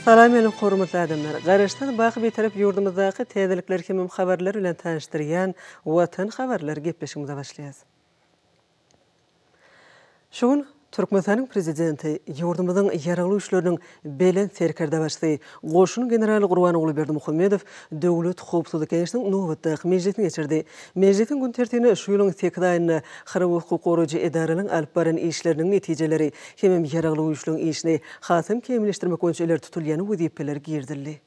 Salam elim hormatly adamlar. Garaşdan baky betarap yurdumyzdaky täzelikler hemem habarlar bilen tanıştyrýan Watan habarlar gepleşigimize başlaýas. Şoň Türkmenistanyň prezidenti yurdumyzyň ýaraly işleriniň belen serkerde başly goşun generaly Gurban Oglyberdi Muhammedow döwlet howpsuzlyk kengesiniň nowbatdaky mejlisini geçirdi. Mejlisiň gün tertibine şu ýylyň 8 aýyna Harby hukuk goraýjy edaranyň alyp baran işleriniň netijeleri hemem ýaraly işleriň işini hasym kemleşdirmek boýunça tutulýany wezipeler girdildi.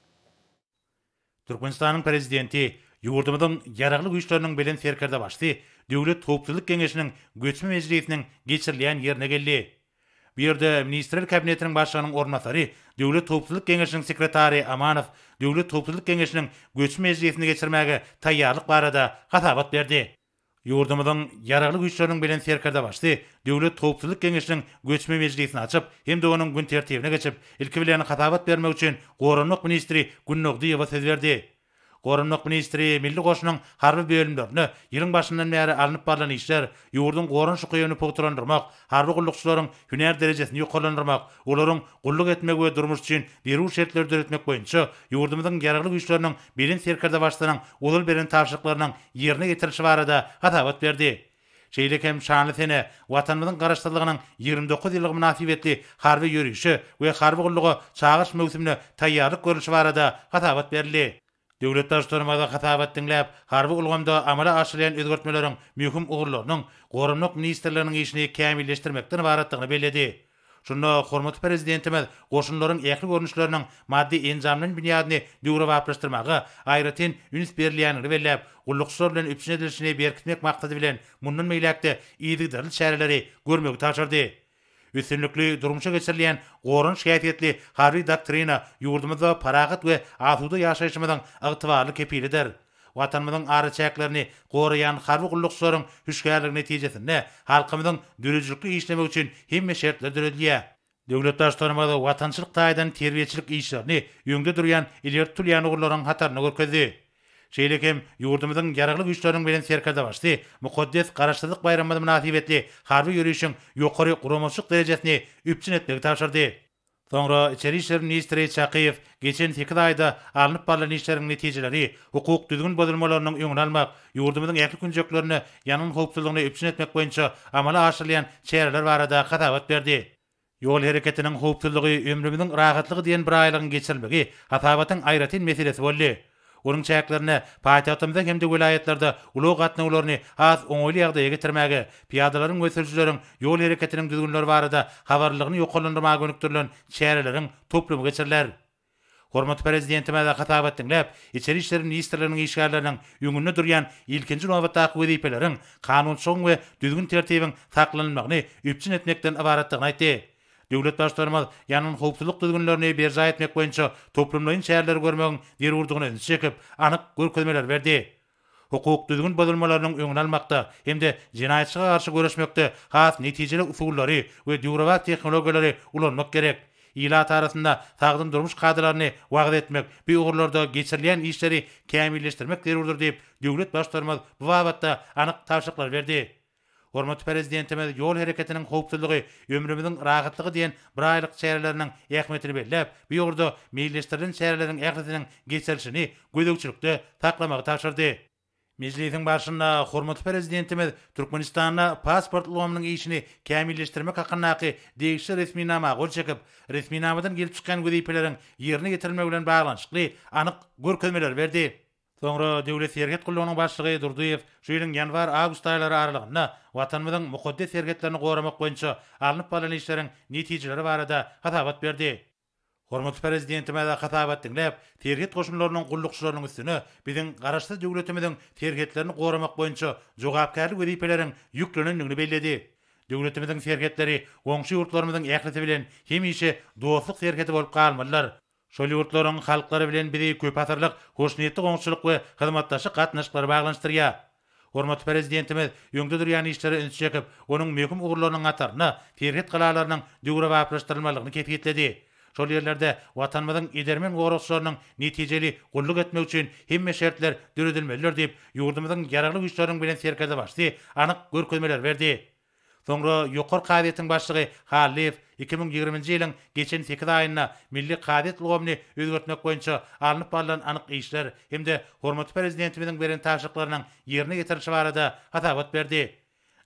Türkmenistanyň prezidenti yurdumyzyň ýaraly işleriniň belen serkerde başly Döwlet Howpsuzlyk Kengesiniň göçme mejlisiniň geçirilýän ýerine geldi. Bu ýerde Ministrler Kabinetiniň başlygynyň ornatary, Döwlet Howpsuzlyk Kengesiniň sekretary Amanow, Döwlet Howpsuzlyk Kengesiniň göçme mejlisini geçirmäge taýýarlyk barada hatabat berdi. Yurdumyzyň ýaraly işleriniň belen serkerde başly Döwlet Howpsuzlyk Kengesiniň göçme mejlisini açyp, hemde onuň gün tertibine geçip, ilki bilen hatabat bermek üçin Gorunluk ministri Gunnogdiýewa söz berdi. Gorunluk ministri milli goşunyň harby bölümlerini ýylyň başyndan bäri alınıp barlan işler, ýurdun gorun şukyny pogturandyrmak, harby gullukçylaryň hüner derejesini ýokarlandyrmak, olaryň gulluk etmek we durmuş üçin berүү şertleri öretmek boýunça ýurdumyzyň ýaraly işleriniň belen serkerde başlanan ulul beren tapşyryklarynyň ýerine getirilişi barada hatabat berdi. Şeýle hem şanly sene watanymyzyň garaşdyrlygynyň 29 ýyllyk münasibetli harby ýürüýüşi we harby gullugy çağış mewsimine taýýarlyk görülüşi barada hatabat berildi. Döwlet başçylygynda hatabat dinläp, harby ulgamda amala aşyrýan özgertmeleriň mühim ugurlarynyň gorunluk ministrleriniň işini kämilleşdirmekden ibaratlygyny bellädi. Şunda hormatly prezidentimiz goşunlaryň ähli görnüşleriniň maddi enjamlaryň binýadyny döwre waplaşdyrmagy, aýratyn üns berilýänini belläp, gullukçylar bilen üpsün edilişini berkitmek maksady bilen mundan meýlekde ýygydarly çäreleri görmegi taşardy. Üstünlükli durmuşa geçirilýän gorun şäheriyetli harby doktrina ýurdumyzda paragat we asuda ýaşaýşymyzyň ygtybarly kepilidir. Watanymyzyň ary çäklerini goraýan harby gullukçylaryň hüşgärligi netijesinde halkymyzyň dürüjlükli işlemek üçin hemme şertler düredilýär. Döwlet başçylygynda watançylyk taýdan terbiýeçilik işlerini ýöňde durýan ileri tutulýan ugurlaryň hataryny görkezdi. Şeýle hem ýurdumyzyň ýaraly güýçleriniň belen serkerde başly mukaddes garaşdyrlyk bayramyna münasibetli harby ýürüýüşiň ýokary guramaçlyk derejesini üpçün etmegi tapşyrdy. Soňra İçeri işler ministri Çakyýew geçen 8 aýda alınıp barlan işleriň netijeleri, hukuk düzgün bozulmalarynyň öňüni almak, ýurdumyzyň ähli günjeklerini ýanyň howpsuzlygyny üpçün etmek boýunça amala aşyrylýan çäreler barada hatabat berdi. Yol hereketiniň howpsuzlygy ömrümizin rahatlygy diýen bir aýlygyň geçirilmegi hatabatyň aýratyn meselesi boldy. Onun çäklerini paýtagtymyzda hemde welaýatlerde ulug gatnawlaryny az oňoýly ýagdaýa getirmäge, piyadalaryň we sürüjüleriň ýol hereketiniň düzgünleri barada habarlygyny ýokarlandyrmaga gönükdirilen çäreleriň toplumy geçiriler. Hormatly prezidentime de hatabat dinläp, İçeri işler ministrleriniň işgärleriniň ýöňünde durýan ilkinji nowbatdaky wezipeleriň kanunçylyk we düzgün tertibiň saklanmagyny üpçün etmekden ibaratlygyny aýtdy. Döwlet başçylygymyz ýanyň howpsuzlyk düzgünlerini berja etmek boýunça toplumlaryň çäreleri görmegiň derurdugyny çekip anyk görkezmeler berdi. Hukuk düzgün bozulmalarynyň öňüni almakda hemde jinaýatçyga garşy görüşmekde has netijeli usullary we döwret tehnologiýalary ulanmak gerek. İlat arasında tagdym durmuş kadrlaryny wagt etmek, bu ugurlarda geçirilýän işleri kämilleşdirmek derurdur diýip döwlet başçylygymyz bu wagtda anyk tapşyryklar berdi. Hormatly prezidentimiz ýol hereketiniň howpsuzlygy, ömrümizin rahatlygy diýen bir aýlyk çäreleriniň ähmiýetini bellep, bu ýurda meýilleşdirilen çäreleriň ählisiniň geçirilişini gödökçülükde taklamagy taşyrdy. Mejlisiň başynda hormatly prezidentimiz Türkmenistanda pasport ulgamynyň işini kämilleşdirmek hakyna degişli resminama gol çekip, resminamadan gelip çykan wezipeleriň ýerine getirilmegi bilen baglanyşykly anyk görkezmeler berdi. Soňra döwlet serket gullugynyň başlygy Durduýew şu ýylyň ýanwar-awgust aýlary aralygynda watanymyzyň mukaddes sergetlerini goramak boýunça alınıp baran işleriň netijeleri barada hatabat berdi. Hormatly prezidentime de hatabat dinläp, serget goşunlarynyň gullukçylarynyň üstüne biziň garaşdy döwletimiziň sergetlerini goramak boýunça jogapkärlik wezipeleriň ýüklenendigini belledi. Döwletimiziň sergetleri goňşy ýurtlarymyzyň ählisi bilen hemişe dostluk sergeti bolup galmalylar. Şol ýurtlaryň halklary bilen bizi köp asyrlyk hoşnýetli goňşylyk we hyzmatdaşyk gatnaşyklary baglanşdyrýar. Hormatly prezidentimiz ýöňde durýan işleri üns çekip, onuň möhüm ugurlarynyň ataryny terhet galalarynyň döwre waplaşdyrylmalygyny kefiýetledi. Şol ýerlerde watanymyzyň edermen gorukçylarynyň netijeli gulluk etmek üçin hemme şertler düredilmelidir diýip ýurdumyzyň ýaraly güýçleriniň bilen serkerde başly anyk görkezmeler berdi. Soňra ýokary Kadetin başlygy Haliv 2020-nji ýylyň geçen 8 aýynda milli Kadet lugamy özgertmek boýunça alınıp barylan anyk işler hemde hormatly prezidentimiziň beren taşyklarynyň ýerine getirilişi barada hatabat berdi.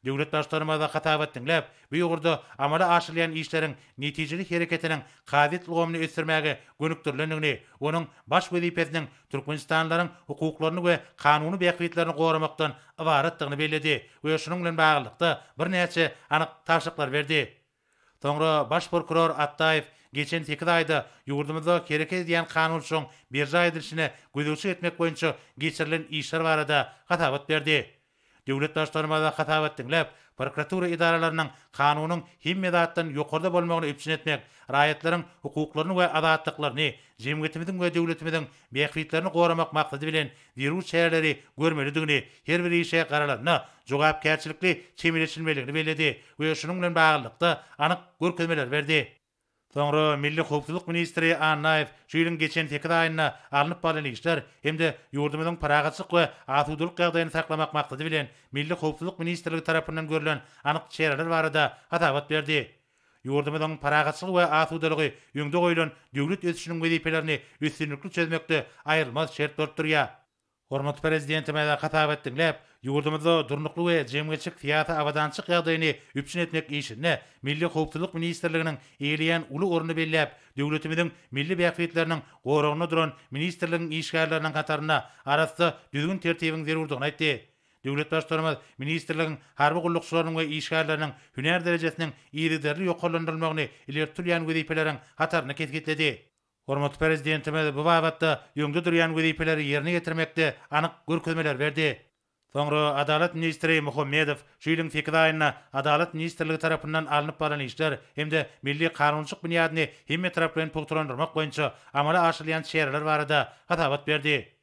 Döwlet başlarymyza hatabat dinläp, bu ýurda amala aşyrýan işleriň netijeli hereketiniň Kadet lugamy ösdürmäge gönükdirlendigini, onuň baş wezipesiniň türkmenistanlaryň hukuklaryny we kanuny bäkbetlerini goramakdan ibaretdigini bellädi we şunun bilen baglykda bir näçe anyk taşyklar berdi. Soňra baş prokuror Attaýew geçen 8 aýda ýurdumyzda kereket edýän kanun şoň berja edilişine gödöwçi etmek boýunça geçirilen işler barada hatabat berdi. Döwlet başlarymyza hatabat dinläp, prokuratura idaralarynyň kanunyň himmedatdan ýokarda bolmagyny üpçün etmek, raýatlaryň hukuklaryny we adatlyklaryny, jemgyýetimiziň we döwletimiziň bäkbetlerini goramak maksady bilen dirүү çäreleri görmelidigini, her bir işe garalaryna jogapkärçilikli çemilişilmeligini bellädi we şunun bilen baglykda anyk görkezmeler berdi. Soňra Milli Howpsuzlyk ministri Annaýew şeýleň geçen 8 aýynda alınıp barylan işler hemde ýurdumyzyň paragatçylyk we asuwduluk gagdaýyny saklamak maksady bilen Milli Howpsuzlyk ministrligi tarapyndan görülen anyk çäreler barada hatabat berdi. Ýurdumyzyň paragatçylygy we asuwdulygy ýöňde goýulan döwlet ösüşiniň wezipelerini üstünlükli çözmekde aýrylmaz şert bolup durýar. Hormatly prezidentimize hatabat dinläp, ýurdumyzda durnukly we jemgyýetçilik fiýata awadançyk ýagdaýyny üpçün etmek işine Milli Howpsuzlyk ministrliginiň eýleýän uly orny belläp, döwletimiziň milli bäkbetleriniň goragyna duran ministrligiň işgärleriniň kataryna arasynda düzgün tertibiň zerurdygyny aýtdy. Döwlet başlarymyz ministrligiň harby gullukçylarynyň we işgärleriniň hüner derejesiniň ýerli ýokarlandyrylmagyny ileri türýän wezipeleriň hataryna ketgitdi. Hormatly prezidentimiz bu babatda ýöňde durýan wezipeleri ýerine getirmekde anyk görkezmeler berdi. Soňra Adalet ministri Muhammedow şeýleň 8 aýynda Adalet ministrligi tarapyndan alınıp barylan işler hemde milli kanunçylyk bunyadyny hemme taraplardan pogtrandyrmak boýunça amala aşyrýan çäreler barada hatabat berdi.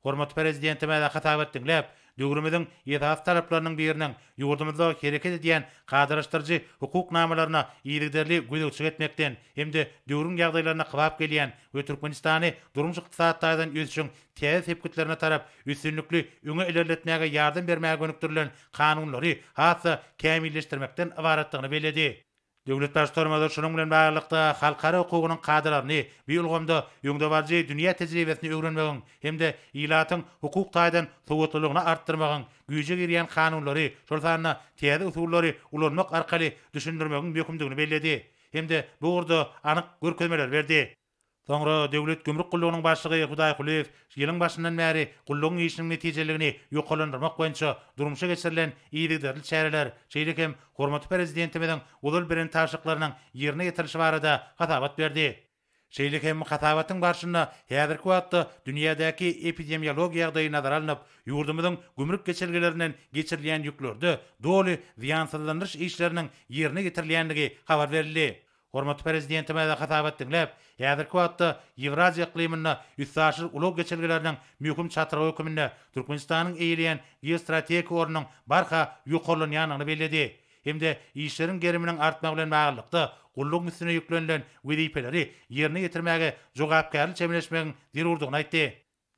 Hormatly prezidentimiz hatabat dinläp, döwrümizin ýetat taraplarynyň biriniň ýurdumyzda hereket edýän gadyraşdyrjy hukuk namalaryna ýygyderli gödöwçi etmekden hemde döwrüň ýagdaýlaryna kybap gelýän we Türkmenistany durmuş ykdysadydan öz üçin täze hepketlerine tarap üstünlükli öňe ilerletmäge ýardam bermäge gönükdirilen kanunlary hatda kämilleşdirmekden ibaretdigini bellädi. Döwlet başlarymyz şunun bilen baglykda halkara hukugynyň kadrlaryny biýulgamda ýöňde barjy dünýä tejribesini öwrenmegiň hemde ýylatyň hukuk taýdan sowatlygyny artdyrmagyň güýje girýän kanunlary, şol sanna täze usullary ulanmak arkaly düşündirmegiň möhümdigini bellädi. Hemde bu urda anyk görkezmeler berdi. Soňra döwlet gümrük gullugynyň başlygy Hudaý Kuliýew ýylyň başyndan bäri gullugyň işiniň netijeligini ýokarlandyrmak boýunça durmuşa geçirilen ýygyderli çäreler, şeýle hem hormatly prezidentimiziň ulul beren taşyklarynyň ýerine getirilişi barada hatabat berdi. Şeýle hem hatabatyň barşynda häzirki wagtda dünýädäki epidemiologiýa ýagdaýy nazara alynıp, ýurdumyzyň gümrük geçirgelerinden geçirilýän ýüklerde doly ziýansızlandyryş işleriniň ýerine getirilýändigi habar berildi. Hormatly prezidentimize hatabat dinläp, häzirki wagtda Ewraziýa ikliminde üstaşyr ulug geçirgeleriniň möhüm çatyry höküminde Türkmenistanyň eýleýän geostrategik ornunyň barha ýokarlanýanyny bellädi. Hemde işleriň geriminiň artmagy bilen baglykda gulluk üstüne yüklenilen wezipeleri ýerine getirmäge jogapkärlik çemleşmegiň zerurdygyny aýtdy.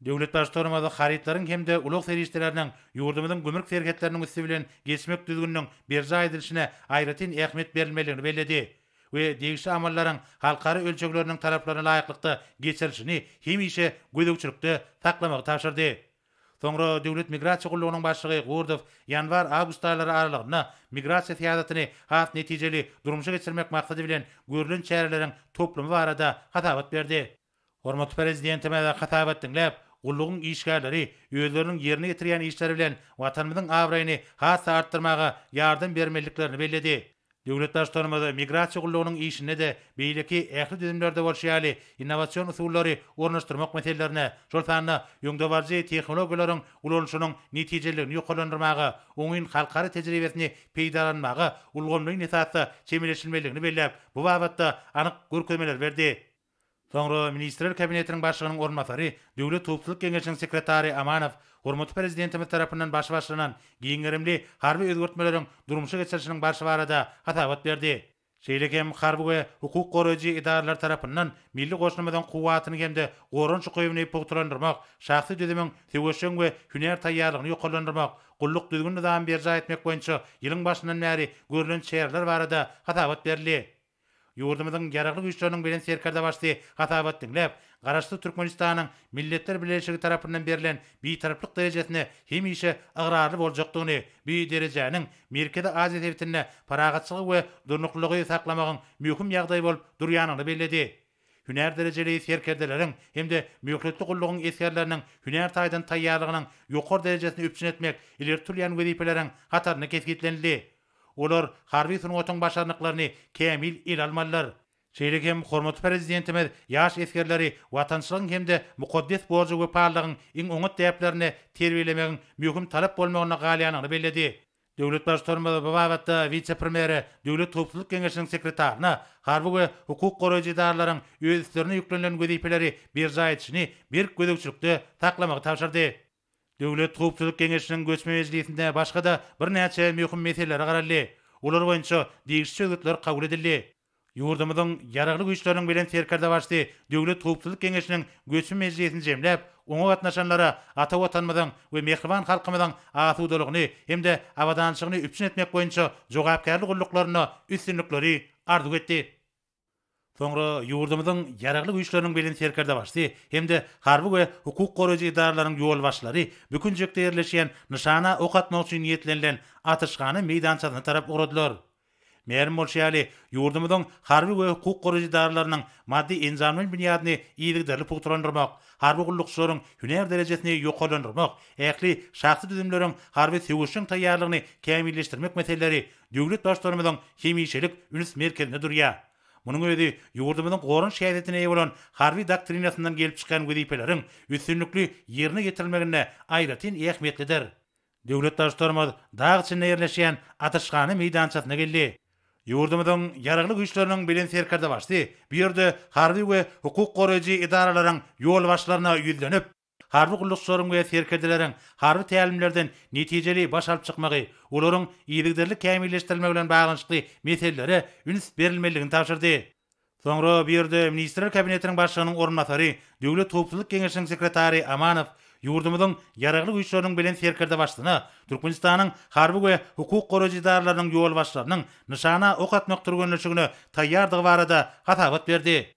Döwlet başlarymyz haritlaryň hemde ulug serişleriniň ýurdumyzyň gümrük serketleriniň üstü bilen geçmek düzgünniň berja edilişine aýratyn ähmiýet berilmeligini bellädi. We degişli amallaryň halkara ölçekleriniň taraplaryna laýyklykda geçirilişini hemişe gödöwçilikde saklamagy tapşyrdy. Soňra döwlet migrasiýa gullugynyň başlygy Gurdow ýanwar-awgust aýlary aralygyna migrasiýa siýasatyny has netijeli durmuşa geçirmek maksady bilen görülen çäreleriň toplumy barada hatabat berdi. Hormatly prezidentimize hatabat dinläp, gullugyň işgärleri özleriniň ýerine getirýän işleri bilen watanymyzyň awraýyny has artdyrmaga ýardam bermeliklerini bellädi. Döwlet başlarymyz migrasiýa gullugynyň işine de beýleki ähli düzümlerde bolşýaly innovasiýon usullary ornaşdyrmak meselelerine, şol sanna ýöňde barjy tehnologiýalaryň ulanşynyň netijeligini ýokarlandyrmaga, oňyň halkara tejribesini peýdalanmaga ulgamlyň esasy çemleşilmeligini belläp, bu babatda anyk görkezmeler berdi. Soňra ministrler kabinetiniň başlygynyň ornmasary, Döwlet Howpsuzlyk Geňeşiniň sekretary Amanow hormatly prezidentimiz tarapyndan başlanan giňerimli harby özgertmeleriň durmuşa geçirişiniň barşy barada hatabat berdi. Şeýlekem harby we hukuk goraýjy idaralar tarapyndan milli goşnamadan kuwatyny hemde gorançy goýuny pogtulandyrmak, şahsy düzümiň töweşen we hüner taýýarlygyny ýokalandyrmak, gulluk düzgün nizam berja etmek boýunça ýylyň başyndan bäri görülen şäherler barada hatabat berildi. Ýurdumyzyň ýaragly güýçleriniň bilen serkerde başly hatabat dinläp, garaşly Türkmenistanyň Milletler Birleşigi tarapyndan berilen bitaraplyk derejesine hemişe agrarly boljakdygyny, bu derejeniň Merkezi Aziýa täwitine paragatçylygy we durnuklygy saklamagyň möhüm ýagdaý bolup durýanyny bellädi. Hüner derejeli serkerdeleriň hemde möhletli gullugyň eskerleriniň hüner taýdan taýýarlygynyň ýokary derejesine üpçün etmek ileri türýän wezipeleriň hataryny kesgitlendi. Olar harby sunuwatyň başarnyklaryny kämil il almalylar. Şeýlekem hormatly prezidentimiz ýaş eskerleri watançylygyň hemde mukaddes borjy we parlagyň iň oňat täplerini terbiýelemegiň möhüm talap bolmagyna galýanyny bellädi. Döwlet başçylygy bu wagtda vice-premieri Döwlet Toplulyk Geňeşiniň sekretaryna harby we hukuk goraýjy idaralaryň öz işlerine ýüklenilen wezipeleri berja etişini bir gödekçilikde taklamagy tapşyrdy. Döwlet Toplulyk Geňeşiniň göçme meclisinde başga da bir näçe möhüm meseleler garaldy. Ular boýunça degişli söýgütler kabul edildi. Ýurdumyzyň ýaragly güýçleriniň bilen serkerde başly Döwlet Toplulyk Geňeşiniň göçme meclisini jemläp, oňa gatnaşanlara ata watanymyzyň we mehriban halkymyzyň asudalygyny hemde awadançylygyny üpçün etmek boýunça jogapkärlik gulluklaryna üstünlikleri arzuw etdi. Soňra ýurdumyzyň ýaragly güýçleriniň bilen serkerde başly hemde harby we hukuk goraýjy idaralaryň ýol başlary bütün jekde ýerleşýän nyşana ok atmak üçin niýetlenilen atyşgany meýdançasyna tarap uradylar. Merim bolşýaly ýurdumyzyň harby we hukuk goraýjy idaralarynyň maddi enzamyň bunyadyny iýligderli pogtulandyrmak, harby gullukçylaryň hüner derejesini ýokalandyrmak, ähli şahsy düzümleriň harby söwüşiň taýýarlygyny kämilleşdirmek meseleleri döwlet başlarymyzyň hemişelik üns merkezinde durýar. Munyň özi ýurdumyzyň goran şäherletine eýe bolan harby doktrinasyndan gelip çykan wezipeleriň üstünlikli ýerine getirilmegine aýratyn ähmiýetlidir. Döwlet başlarymyz dağ içinde ýerleşýän atyşgany meýdançasyna geldi. Ýurdumyzyň ýaragly güýçleriniň bilen serkerde başly. Bu ýerde harby we hukuk goraýjy idaralaryň ýol başlaryna ýüzlenip, harby gullukçylaryň we serkerdeleriň harby tälimlerden netijeli baş alyp çykmagy, olaryň iýligderli kämilleşdirilmegi bilen baglanyşykly meselelere üns berilmeligini tapşyrdy. Soňra bu ýerde Ministrler Kabinetiniň başlygynyň ornatary, Döwlet Toplulyk Geňeşiniň sekretary Amanow ýurdumyzyň ýaragly güýçleriniň bilen serkerde başlygyna Türkmenistanyň harby we hukuk goraýjy idaralarynyň ýol başlarynyň nyşana ok atmak turganlygyny taýýardygy barada hatabat berdi.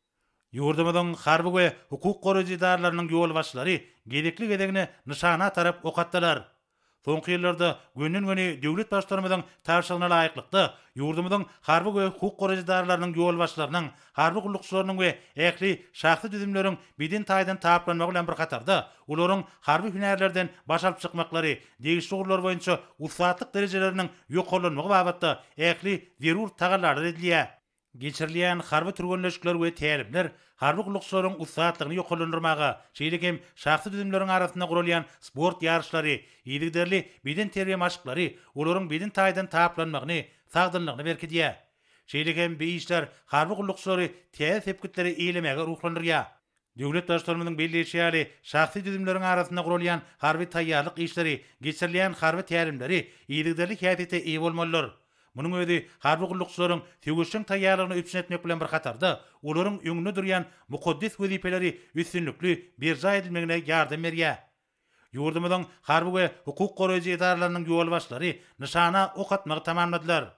Ýurdumyzyň harby we hukuk goraýjy idaralarynyň ýol başlary gedekli gedegine nyşana tarap ok atdylar. Soňky ýyllarda gönden-göne döwlet başlarymyzyň tapşyrygyna laýyklykda ýurdumyzyň harby we hukuk goraýjy idaralarynyň ýol başlarynyň harby gullukçylarynyň we ähli şahsy düzümleriň bidin taýdan taplanmagy bilen bir katarda olaryň harby hünerlerden baş alyp çykmaklary, degişli ugurlar boýunça ussatlyk derejeleriniň ýokalanmagy babatda ähli zerur tagallar edilýär. Geçirilýän harby türgenleşikler we tälimler harby gullukçylaryň ussatlygyny ýokalandyrmaga, şeýlekem şahsy düzümleriň arasynda gurulýan sport ýarşlary, ýygyderli beden terbiýe maşklary, olaryň beden taýdan taplanmagyny, sagdynlygyny berkidýär. Şeýlekem bu işler harby gullukçylary täze sepkitleri eýlemege ruhlandyrýar. Döwlet başlarymyzyň belleşýäli şahsy düzümleriň arasynda gurulýan harby taýýarlyk işleri, geçirilýän harby tälimleri ýygyderli häsiýete eýe bolmalylar. Munyň özi harby gullukçylaryň töweşiň taýýarlygyny üpçün etmek bilen bir katarda olaryň öňünde durýan mukaddes wezipeleri üstünlikli berja edilmegine ýardam berýär. Ýurdumyzyň harby we hukuk goraýjy idaralarynyň ýol başlary nyşana ok atmagy tamamladylar.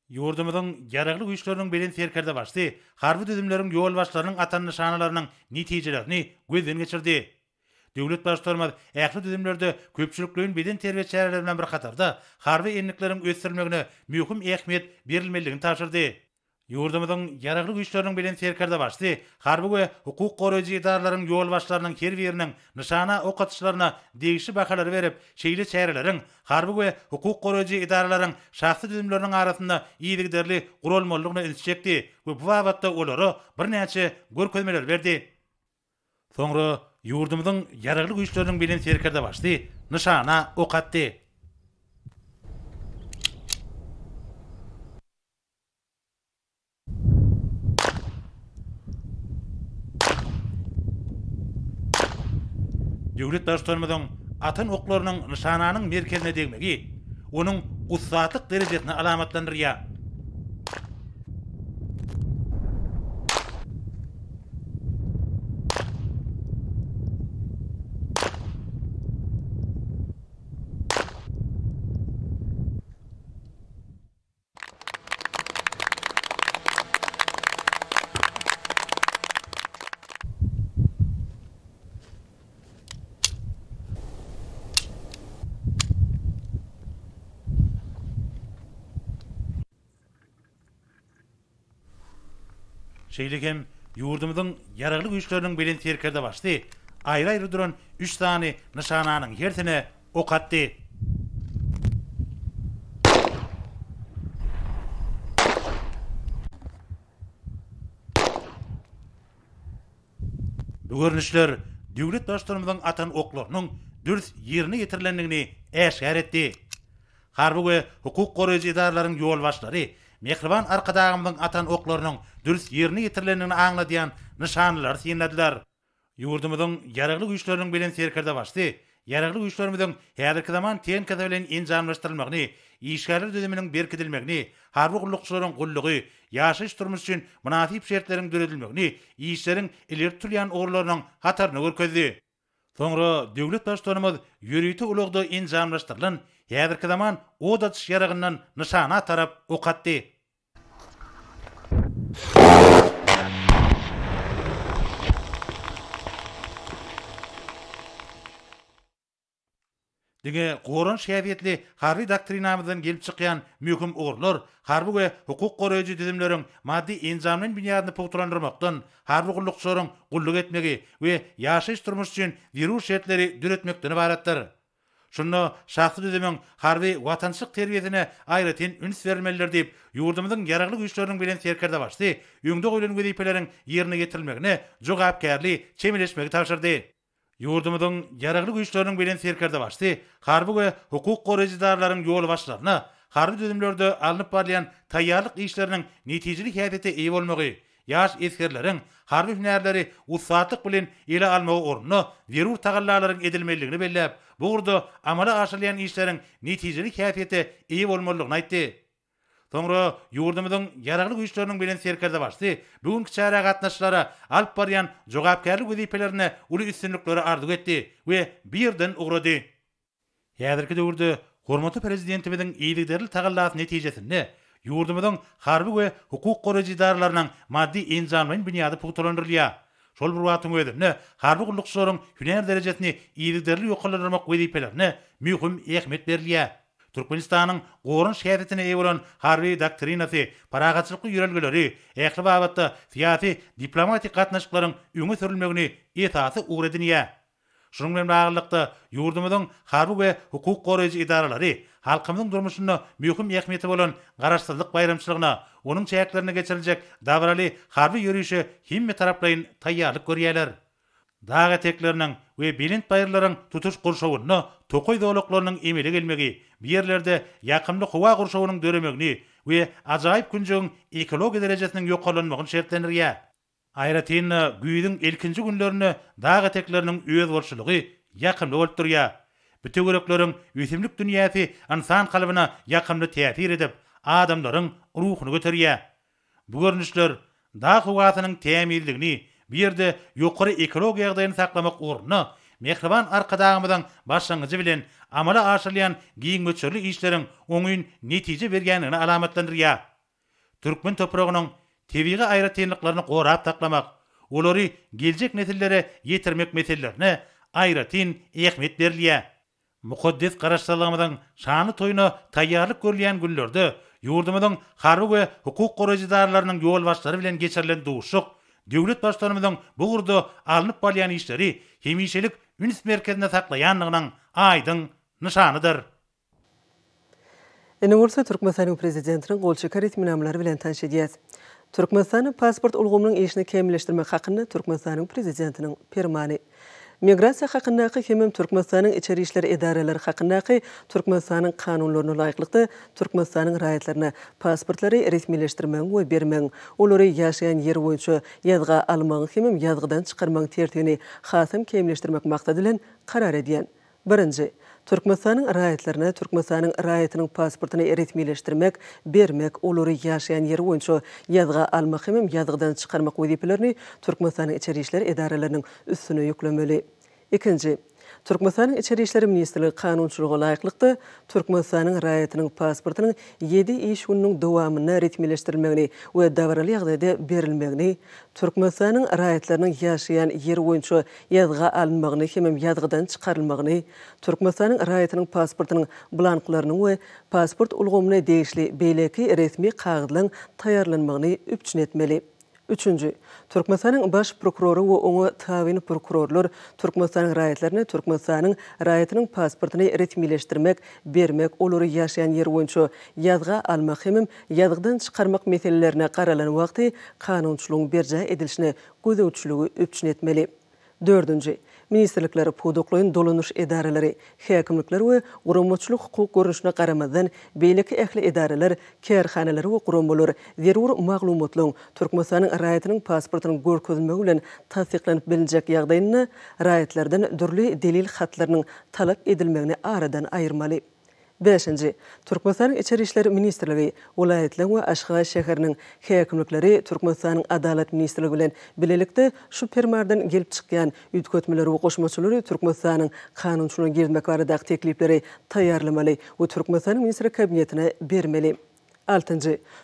Ýurdumyzyň ýaragly güýçleriniň bilen serkerde başly harby düzümleriň ýol başlarynyň atan nyşanalarynyň netijelerini gözden geçirdi. Döwlet başlarymyz ähli düzümlerde köpçülikliğin beden terbiýe çäreleri bilen bir katarda harby enlikleriň ösdirilmegine möhüm ähmiýet berilmeligini tapşyrdy. Ýurdumyzyň ýaragly güýçleriniň bilen serkerde başly harby we hukuk goraýjy idaralaryň ýol başlarynyň her biriniň nyşana ok atyşlaryna degişli bahalary berip, şeýle çäreleriň harby we hukuk goraýjy idaralaryň şahsy düzümleriniň arasynda iýligderli gurulmalygyny ilişekdi we bu wagtda olary bir näçe görkezmeler berdi. Soňra ýurdumyzyň ýaragly güýçleriniň bilen serkerde başly nyşana ok atdy. Döwlet başlarymyzyň atan oklarynyň nyşananyň merkezine degmegi, onuň ussatlyk derejesini alamatlandyrýar. Şeýlekem ýurdumyzyň ýaragly güýçleriniň belen serkerde başdy. Aýry-aýry duran 3 tany nişananyň ýertine ok atdy. Bu görnüşler döwlet başlarymyzyň atan oklarynyň dürüst ýerine ýetirilendigini äşgär etdi. Harby we hukuk goraýjy idaralaryň ýol başlary mehriban arkadagymyzyň atan oklarynyň dürüst ýerine ýetirilendigini aňladýan nişanlar synladilar. Ýurdumyzyň ýaragly güýçleriniň belen serkerde başdy. Ýaragly güýçlerimizden häzirki zaman tenkede bilen enjamlaşdyrylmagyny, işgärler düzüminiň berkidilmegini, harby gullukçylaryň gullugy, ýaşaş durmuş üçin münasip şertleriň döredilmegini, işleriň ileri türýän ogurlarynyň hataryny görkezdi. Soňra döwlet başlarymyz ýürüýti ulugda enjamlaşdyrylan häzirki zaman o datış ýaragyndan nişana tarap ok atdy. Dige goran şäbiýetli harby doktrinamyzdan gelip çykýan möhüm ogurlar, harby we hukuk goraýjy düzümleriň maddi enjamlaryň binýadyny pogturandyrmakdan, harby gullukçylaryň gulluk etmegi we ýaşaş durmuş üçin wirus şertleri düretmekden ibaratdyr. Şunu şahsy düzümiň harby watançylyk terbiýesine aýratyn üns bermeliler diýip ýurdumyzyň ýaragly güýçleriniň bilen serkerde başdy. Öňde goýulan wezipeleriň ýerine getirilmegine jogapkärli çemeleşmegi tapşyrdy. Ýurdumyzyň ýaragly güýçleriniň bilen serkerde başdy. Harby we hukuk goraýjy idaralaryň ýol başlaryna, harby düzümlerde alınıp barlayan taýýarlyk işleriniň netijelik häsiýete eý bolmagy, ýaş eskerleriň harby hünärleri ussatlyk bilen ele almagy ornuny zerur tagallalaryň edilmeligini belläp, bu urda amala aşyrýan işleriň netijelik häsiýete eý bolmalygyny aýtdy. Soňra ýurdumyzyň ýaragly güýçleriniň bilen serkerde başdy. Bugünkü çara gatnaşlara alyp barýan jogapkärlik wezipelerine uly üstünlikleri arzuw etdi we birden ugrady. Häzirki döwürde hormatly prezidentimiziň iýlikderli tagallasy netijesinde ýurdumyzyň harby we hukuk goraýjy idaralarynyň maddi enjamlaryň binýady pogturandyrylýar. Şol bir wagtyň özünde harby gullukçylaryň hünär derejesini iýlikderli ýokalandyrmak wezipelerine möhüm ähmiýet berilýär. Türkmenistanyň goran şäherine eý bolan harby doktrinasy, paragaçylyk ýörelgeleri, ähli babatda siýasy, diplomatik gatnaşyklaryň öňe sürilmegini esasy ugredinýär. Şunun bilen baglykda ýurdumyzyň harby we hukuk goraýjy idaralary halkymyzyň durmuşyna möhüm ähmiýeti bolan garaşsyzlyk bayramçylygyna, onuň çäklerine geçiriljek dabraly harby ýürüýüşe himme taraplaryň taýýarlyk görýärler. Dağa teklerinin ve bilint bayırların tutuş kurşawyna, tokoy doluklarynyň emele gelmegi, bir yerlerde yakımlı hova kurşawynyň döremegini ve ajaýyp günjüň ekologiýa derejesiniň ýokalanmagyny şertlendirýär. Aýratyn güýdüň ilkinji günlerini dağa tekleriniň öz bolşulygy yakymly bolup durýar. Bütün görekleriň üsimlik dünýäsi insan kalbyna yakymly täsir edip, adamlaryň ruhuny göterýär. Bu görnüşler dağ howasynyň tämizligini, bir yerde ýokary ekologiýa ýagdaýyny saklamak ornuny mehriban arkadagymyzyň başlangyjy bilen amala aşyrýan giň göçerli işleriň oňyn netije bergenligini alamatlandyrýar. Türkmen topragynyň tebiği aýratynlyklaryny gorap taklamak, olary geljek nesillere ýetirmek meselelerine aýratyn ähmiýet berilýär. Mukaddes garaşdyrlygymyzyň şany toýuna taýýarlyk görülýän günlerde ýurdumyzyň harby we hukuk goraýjy idaralarynyň ýol başlary bilen geçirilen duşuk, döwlet başlarymyzyň bu urda alınıp barlayan işleri hemişelik üns merkezinde saklayanlygynyň aýdyň nişanydyr. Ene bolsa Türkmenistanyň prezidentiniň golçakar etminamlary bilen tanış edýäs. Türkmenistanyň pasport ulgamynyň işini kämilleşdirmek hakynda Türkmenistanyň prezidentiniň fermany. Migrasiýa hakyndaky hemem Türkmenistanyň içeri işleri edaraları hakyndaky Türkmenistanyň kanunlaryna laýyklykda Türkmenistanyň raýatlaryna pasportlary resmileşdirmek we bermek, olary ýaşaýan ýer boýunça ýazga almagy hemem ýazgydan çykarmak tertibini hasam kämilleşdirmek maksady bilen karar edýän. Birinji, Türkmenistanyň raýatlaryna Türkmenistanyň raýatynyň pasportyny resmileşdirmek, bermek, olary ýaşaýan ýer boýunça ýazga almak hemem ýazgydan çykarmak wezipelerini Türkmenistanyň içeri işler edaralarynyň üstüne ýüklemeli. Ikinji, Türkmenistanyň içeri işleri ministrligi kanunçylyga laýyklykda Türkmenistanyň raýatynyň pasportynyň 7 iş gününiň dowamyna resmileşdirilmegini we dabraly ýagdaýda berilmegini, Türkmenistanyň raýatlarynyň ýaşaýan ýer boýunça ýazga alınmagyny hemem ýazgydan çykarylmagyny, Türkmenistanyň raýatynyň pasportynyň blanklarynyň we pasport ulgamyna degişli beýleki resmi kagydlaryň taýýarlanmagyny üpçün etmeli. Üçüncü, Türkmenistan'ın baş prokuroru ve onu tavini prokurorlar Türkmenistan'ın rayetlerini Türkmenistan'ın rayetinin pasportunu resmileştirmek, bermek, olary yaşayan yer boyunça yazga almak hemim yazgıdan çıkarmak meselelerine qaralan vakti kanunçuluğun berja edilişine gözewçülüğü öpçün etmeli. Dördüncü, ministerlikler podoklayın dolanış edareleri, hakimlikler ve gurumçuluk hukuk görünüşüne qaramadan beyleki ehli edareler, kârhaneler ve gurumlar zerur maglumatlaryň Türkmenistan'ın rayetinin pasportunun görkezilmegi bilen tasdiqlanıp bilinjek ýagdaýyna rayetlerden dürli delil hatlarynyň talap edilmegini aradan ayırmaly. 5. Türkmenistan'ın İçeri İşleri Ministerligi, vilayetler ve Aşgabat şäheriniň häkimlikleri Türkmenistan'ın Adalet Ministerligi bilen bilelikde şu permardan gelip çykýan üýtgetmeleri we goşmaçylary Türkmenistan'ın kanunçylygyna girmek baradaky teklipleri taýýarlamaly we Türkmenistan'ın ministri kabinetine bermeli. 6.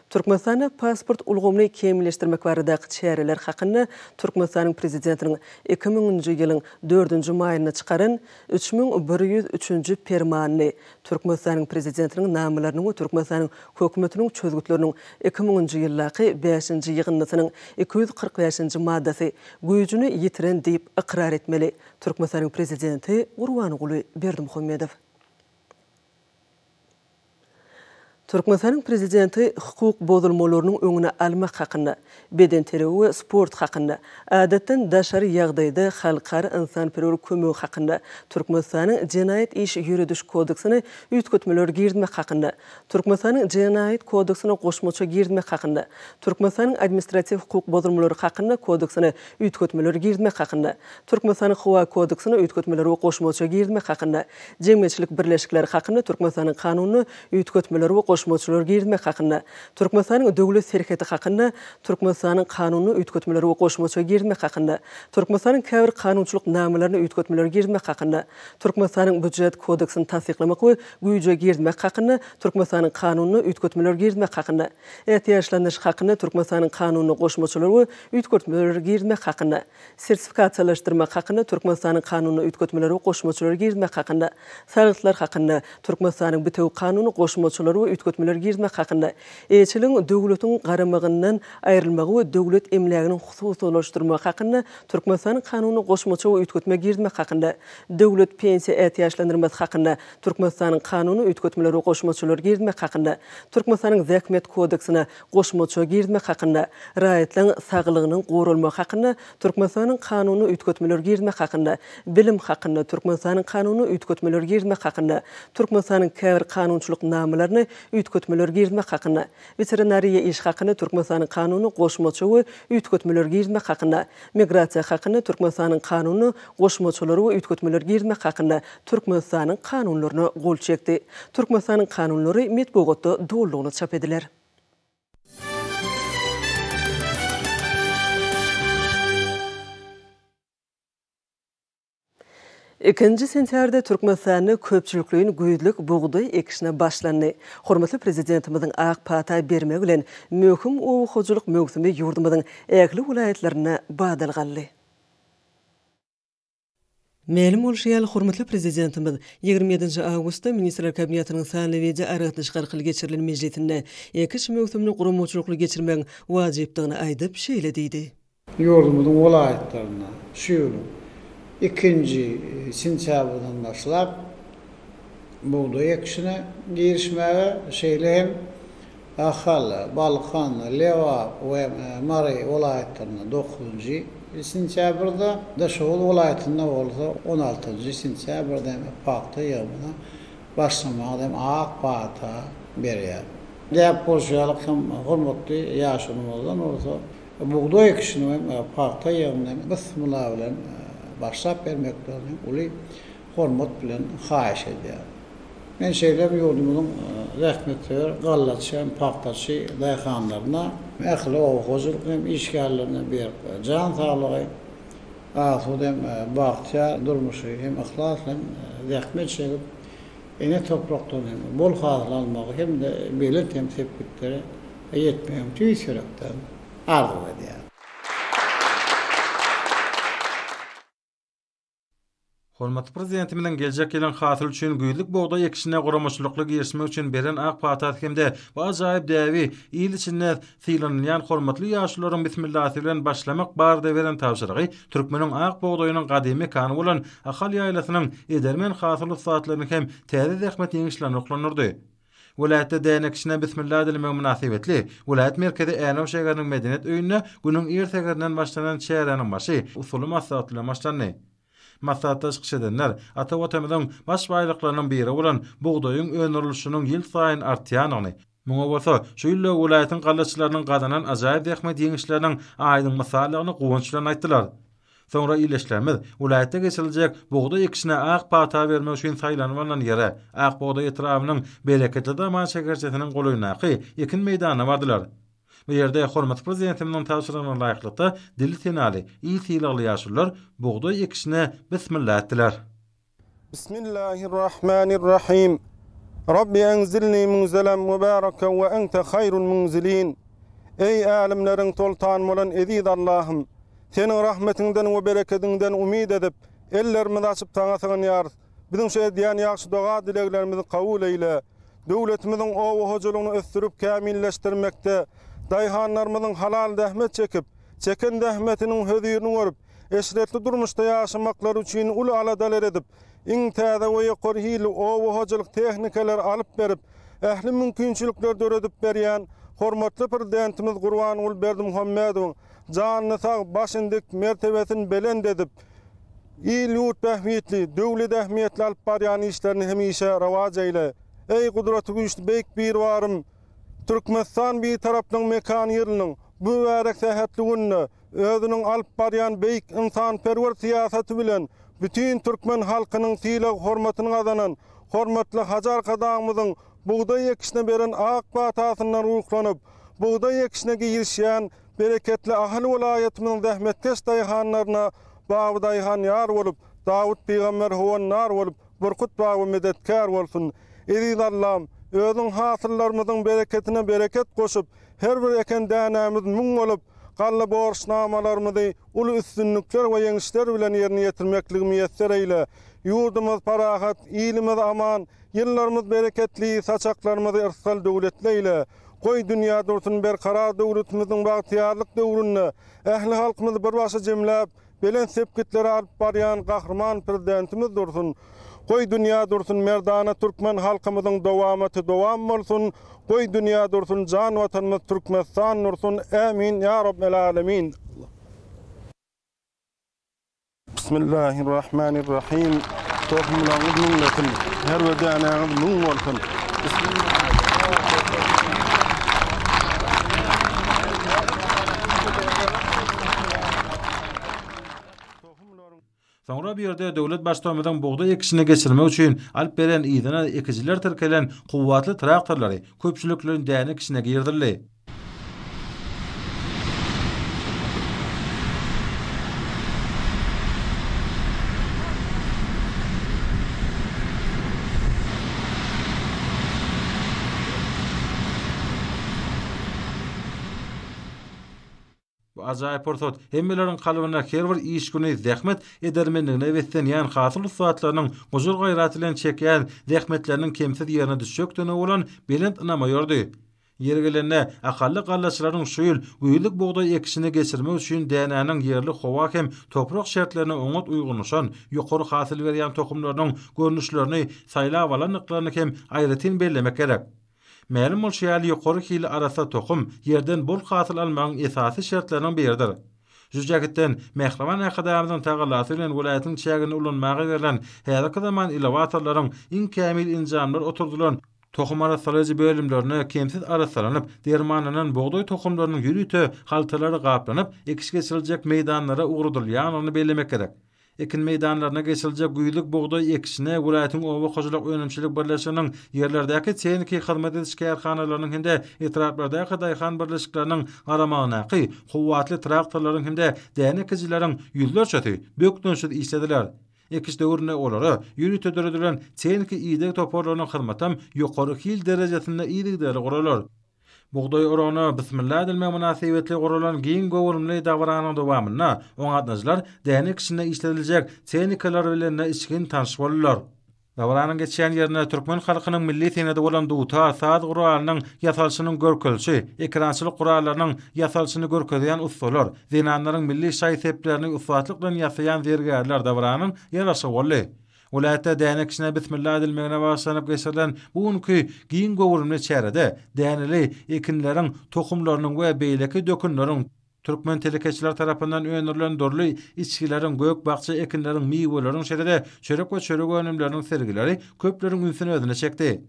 Türkmenistan'a pasport ulgamly kemilleşdirmek baradaky çäreler hakynda Türkmenistan'ın prezidentiniň 2000-nji ýylyň 4-nji maýyna çykaran 3103-nji permanny Türkmenistan'ın prezidentiniň namalaryny we Türkmenistan'ın hökümetiniň çözgütlerini 2000-nji ýyllaky 5-nji ýygynnasynyň 245-nji maddasy güýjüni ýitiren diýip ikrar etmeli. Türkmenistan'ın prezidenti Gurbanuly Berdimuhammedow. Türkmenistan'ın prezidenti hukuk bozulmalarynyň öňüne almak hakynda, beden teröri we sport hakynda, adatdan daşary ýagdaýda halkara insanperwer kömek hakynda, Türkmenistan'ın Jenaýat iş ýürüdüş kodeksini üýtgetmeler girmek hakynda, Türkmenistan'ın Jenaýat kodeksine goşmaça girmek hakynda, Türkmenistan'ın administrativ hukuk bozulmalary hakynda kodeksine üýtgetmeler girmek hakynda, Türkmenistan'ın Howa kodeksine üýtgetmeler we goşmaça girmek hakynda, jemgyýetçilik birleşikleri hakynda Türkmenistan'ın kanunyny üýtgetmeler we goşmaçylar girmek hakynda, Türkmenistan'ın döwlet serheti hakynda Türkmenistan'ın kanunyny üýtgetmeler we goşmaça girmek hakynda, Türkmenistan'ın käbir kanunçylyk namalaryny üýtgetmeler girmek hakynda, Türkmenistan'ın budjet kodeksini tasdiqlamak we güýje girmek hakynda, Türkmenistan'ın kanunyny üýtgetmeler girmek hakynda, ätiýaşlanyş hakynda Türkmenistan'ın kanunyny goşmaçylar we üýtgetmeler girmek hakynda, sertifikasiýalaşdyrmak hakynda Türkmenistan'ın kanunyny üýtgetmeler we goşmaçylar girmek hakynda, sagyklar hakynda Türkmenistan'ın bütew kanunyny goşmaçylar we üýtgetmeler girmek hakynda, eçiliň döwletiň garamagyndan aýrylmagy we döwlet emlegini hususlaşdyrmak hakynda Türkmenistan'ın kanunyny goşmaça we üýtgetme girmek hakynda, döwlet pensiýa ätiýaşlandyrmasy hakynda Türkmenistan'ın kanunyny üýtgetmeler we goşmaçylar girmek hakynda, Türkmenistan'ın Zäkmet kodeksine goşmaça girmek hakynda, raýatlaryň saglygynyň gorulmagy hakynda Türkmenistan'ın kanunyny üýtgetmeler girmek hakynda, bilim hakynda Türkmenistan'ın kanunyny üýtgetmeler girmek hakynda, Türkmenistan'ın käbir kanunçylyk namalaryny üýtgetmeler girmek hakynda, veterinariýa iş hakynda Türkmenistan'ın kanunyny goşmaça we üýtgetmeler girmek hakynda, migrasiýa hakynda Türkmenistan'ın kanunyny goşmaçylar we üýtgetmeler girmek hakynda Türkmenistan'ın kanunlaryna gol çekdi. Türkmenistan'ın kanunlary metbuatda doldugyny çap ediler. 2 sentýarda Türkmenistan'da köpçüliklüğün güýdlük buğday ekişine başlandy. Hormatly prezidentimiziň ak pata bermegi bilen möhüm owuxujuluk mögsümi ýurdumyzyň ägli vilayetlerine badalgaly. Ma'lum bolýar, hormatly prezidentimiz 27 awgustda Ministrler Kabinetiniň sanly weje aragatnaşyk arkaly geçirilen mejlisinde ekiş mögsümini gurumçulukly geçirmek wajypdygyny aýdyp şeýle diýdi. Ýurdumyzyň vilayetlerine şu 2 sentýabrdan başlap buğday ekişine girişmege şeýle Ahal, Balkan, Leva we Mary vilayetlerine 9 sentýabrda, Daşoğlu vilayetinde bolsa 16 sentýabrda pakta ýagyna başlamagy ak pata berýär. Däp bolýarlyk hormatly ýaşanymyzdan olsa buğday ekişine pakta ýagyna bismillah bilen başlap bermekden uly hormat bilen haýyş edýär. Men şeýlem ýurdumyzyň rahmetler, gallaçy, paktaçy daýhanlaryna, ähli owuxujuluk hem işgärlerine berip, jan saglygy, asudem bagtya durmuşy hem ihlas hem rahmet şeýlep, ene toprakdan hem bol hazırlanmagy hem de beýle temsiplikleri ýetmeýän tüýsürekden arzu edýär. Hormatly prezidentimiň geljek gelen hasyl üçin güýdük bogday ekişine guramaçylykly girişmek üçin beren ak patat hemde bu ajaýyp däwi il içinde sylanýan hormatly ýaşlaryň bismillahi bilen başlamak barda beren tawşyrygy türkmeniň ak bogdaýynyň gadymy kany bolan Ahal ýaýlasynyň edermen hasyl saatlaryny hem täze zähmet ýeňişlerini oklanyrdy. Vilayetde dänek bismillah dilemek münasibetli. Vilayet merkezi Änew şäheriniň medeniýet öýüne günüň ertegerinden başlanan çäýranyň başy usuly maslahatly başlandy. Maslahatda çykyş edenler ata-watamyň baş baýlyklarynyň biri bolan bugdaýyň öňürilişiniň ýyl saýyn artýanyny, muňa bolsa şu ýyly vilayetin gallaçylarynyň gazanan ajaýyp zähmet ýeňişleriniň aýdyň masalygyny gowunçlan aýtdylar. Sonra iyileşlerimiz vilayette geçiriljek bugday ekişine ak pata vermek üçin saýlanylan ýere ak bugday etrafynyň bereketli daman şekerçetiniň golaýnaky ekin meýdanyna bardylar. Bu ýerde hormatly prezidentimiň tawşyrygyna laýyklykda dili tenali, iyi tiýlagly ýaşullar bugday ekişine bismillah etdiler. Bismillahirrahmanirrahim. Rabbi enzilni munzelan mübareken ve ente hayrul munzilin. Ey alimleriň toltan bolan ezid Allahym, senin rahmetinden ve bereketinden umid edip ellerimizi açıp taňa sığınýar. Bizim şu edýän ýaxşy doga dileklerimizi kabul eyle. Döwletimiziň owa hojalygyny ösdürip kämilleşdirmekde daýhanlarymyzyň halal dähmet çekip, çeken dähmetiniň hödürini görüp, eşretli durmuşda ýaşamaklary üçin uly aladalar edip, iň täze we ýokary hili owa hojalyk tehnikalar alyp berip, ähli mümkinçilikler döredip berýän hormatly prezidentimiz Gurbanuly Berdimuhammedowyň janyny sag başyndyk mertebesini belend edip, il ýurt ähmiýetli, döwlet ähmiýetli alyp barýan işlerini hemişe rawaj eyle. Ey gudratly güýçli beýik bir warym, Türkmenistan bir tarapynyň mekan ýeriniň bu wärek sähetligini özüniň alyp barýan beýik insanperwer siýasaty bilen bütün türkmen halkynyň tiýleg hormatyny gazanan hormatly Hajar Kadamyzyň bugday ekişine beren ak batasyndan ruhlanyp, bugday ekişine girişýän bereketli Ahal vilayetimiň zähmetkeş daýhanlaryna bagy daýhan ýar bolup, Dawud peýgamber howannar bolup, Burkut bagy medetkär bolsun. Ezid Allah'ım, özüň hasyllarymyzyň bereketine bereket goşup, her bir eken dänämiz müň bolup, galla borçnamalarymyzy uly üstünlikler we ýeňişler bilen ýerine ýetirmekli müýesser eyle. Ýurdumyz parahat, ilimiz aman, ýyllarymyz bereketli, saçaklarymyzy irsal döwletli eyle. Goý dünýä dursun berkarar döwletimiziň bagtyarlyk döwrüne ähli halkymyz bir başa jemläp, belen sepkitleri alyp barýan gahrman prezidentimiz dursun. Goý dünýä dursun merdana türkmen halkymyzyň dowamaty dowam bolsun. Goý dünýä dursun jan watanymyz Türkmenistan dursun. Amin ya rabbel alamin. Bismillahirrahmanirrahim. Tohumlaryňyz müňletin, her bir däneňiz müň bolsun. Sonra bir ýerde döwlet başçylygyndan bugday ekişine geçirmek üçin alyp beren ýygyna ekijiler terkelen kuwwatly traktorlary köpçüliklerin däne ekişine girdiler. Ajaýyp portot hemmelerin kalbyna her bir iş güni zähmet edermenligine wetsen ýan hasyl saatlarynyň gojul gaýraty bilen çekýän zähmetleriniň kemsiz ýerine düşükdene bolan belent inamaýardy. Ýeri gelende akally gallaçylaryň şu ýyl güýlük bugday ekişine geçirmek üçin dänäniň ýerli howa hem toprak şertlerine oňat uýgunlaşan ýokary hasyl berýän tohumlarynyň görnüşlerini saýlap alanyklaryny hem aýratyn bellemek gerek. Ma'lum bolşýaly ýokary hili arasa tohum ýerden bol hasyl almagyň esasy şertlerinden biridir. Şu jagitden Mehraman Akademynyň tagallaty bilen welaýatyň çägini ulanmagy berilen häzirki zaman innowatorlaryň iň kämil injamlar oturdulan tohum arasalyjy bölümlerine kemsiz arasalanyp, dermanynyň bugday tohumlarynyň ýürüte haltalary gaplanyp, ekiş geçiriljek meýdanlara ugurulýanyny bellemek gerek. Ekin meýdanlaryna geçiriljek güýlük bugday ekişine welaýatyň owa hojalyk öňümçilik birleşiginiň ýerlerdäki çeýniki hyzmat ediş kärhanalarynyň hinde etraplardaky daýhan birleşikleriniň garamagynaky kuwwatly traktorlaryň hinde däne ekijileriň ýüzlerçe bökdönşüz işlediler. Ekiş döwrüne olary ýürüte döredilen çeýniki ýygyk toparlarynyň hyzmatam ýokary hil derejesinde ýygyklary guralar. Buğday orana bismillah dilme münasibetli guralan giyin gowurumly dawranyň dowamyna oňatnaşlar däne kişine işlediljek tehnikalar bilen içkin tanış bolýar. Dawranyň geçen ýerine türkmen halkynyň milli senedi bolan duta saat guralynyň ýasalşynyň görkelçi, ekrançylyk gurallarynyň ýasalşyny görkezýän ustalar, zinanlaryň milli şaýseplerini ufatlyk bilen ýasaýan zergärler dawranyň ýaraşy boldy. Ulatda däne kişine bismillah dilmegine başlanyp geçirilen bugünkü giyin gowurumly çärede däneli ekinleriň, tohumlarynyň we beýleki dökünleriň Türkmen telekeçiler tarapyndan öňürilen dorly içkileriň, gök bakça ekinleriň, miweleriň şeride çörek we çörek önümleriniň sergileri köpleriň ünsüni özüne çekdi.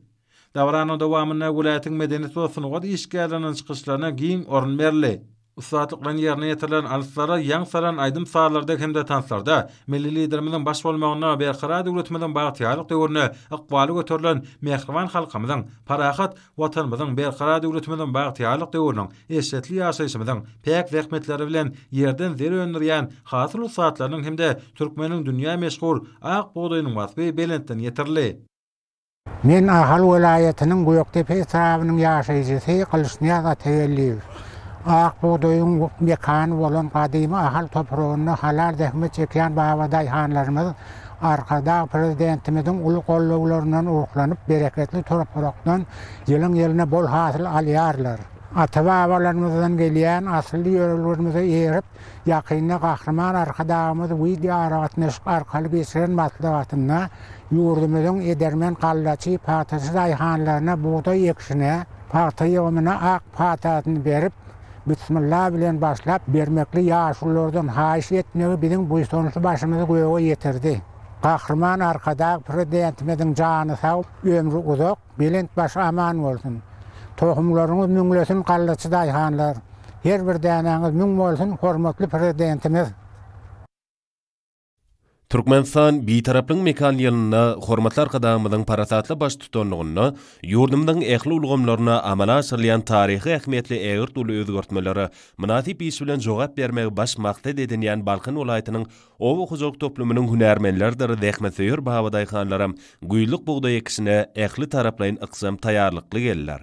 Dawranyň dowamyna welaýatyň medeniýet we sunugat işgärleriniň çykyşlaryna giň orun berildi. Ustatlyklaryn ýerine ýetirilen alyslara ýaň salan aýdym saatlarda hemde tanslarda milli liderimiziň baş bolmagyna berqarar döwletimiziň bagtyýarlyk döwrüne ykbaly göterilen mehriban halkymyzyň, parahat watanymyzyň, berqarar döwletimiziň bagtyýarlyk döwrüniň eşetli ýaşaýşymyzyň pek zähmetleri bilen ýerden zer öndürýän hasyl ustatlarynyň hemde türkmeniň dünýä meşhur ak buğdaýynyň wasfy belentden ýetirildi. Men Ahal welaýatynyň Göktepe sahanyň ýaşaýjysy Gylşnýaza Tegelliýew. Ak buğdaýyň mekan bolan gadymy ahal toprağyny halal zähmet çekýän babaday hanlarymyz arkada prezidentimiziň uly gollawlaryndan urklanyp bereketli toprakdan ýylyň ýylyna bol hasyl alýarlar. Ata-babalarymyzdan gelýän asly ýörelerimize ýerip ýakyna gahrman arkadamyz video aratnaş arkaly geçiren maslahatyna ýurdumyzyň edermen gallaçy patasy daýhanlaryna buğday ekişine paty ýomuna ak patatyny berip bismillah bilen başlap bermekli ýaşullardan haýyş etmegi biziň bu sonuçly başymyzy göýe ýetirdi. Gahrman arkada prezidentimiziň jany sag, ömrü uzak, belent baş aman bolsun. Tohumlaryňyz müňlesin gallaçy daýhanlar. Her bir däneňiz müň bolsun, hormatly prezidentimiz. Türkmenistan beýtaraplyň mekan ýylyna hormatlar gadamynyň parasatly baş tutanlygyny, ýurdumyň ähli ulgamlaryna amala asyrlayan taryhy ähmiýetli ägirt uly özgertmelere münasip iş bilen jogap bermegi baş maksat edilýän Balkyn welaýatynyň owa huzurlyk toplumynyň hünärmenleri zähmetseýür babaday hanlaram güýlük buğday ekişine ähli taraplaryň ykysam taýýarlykly geldiler.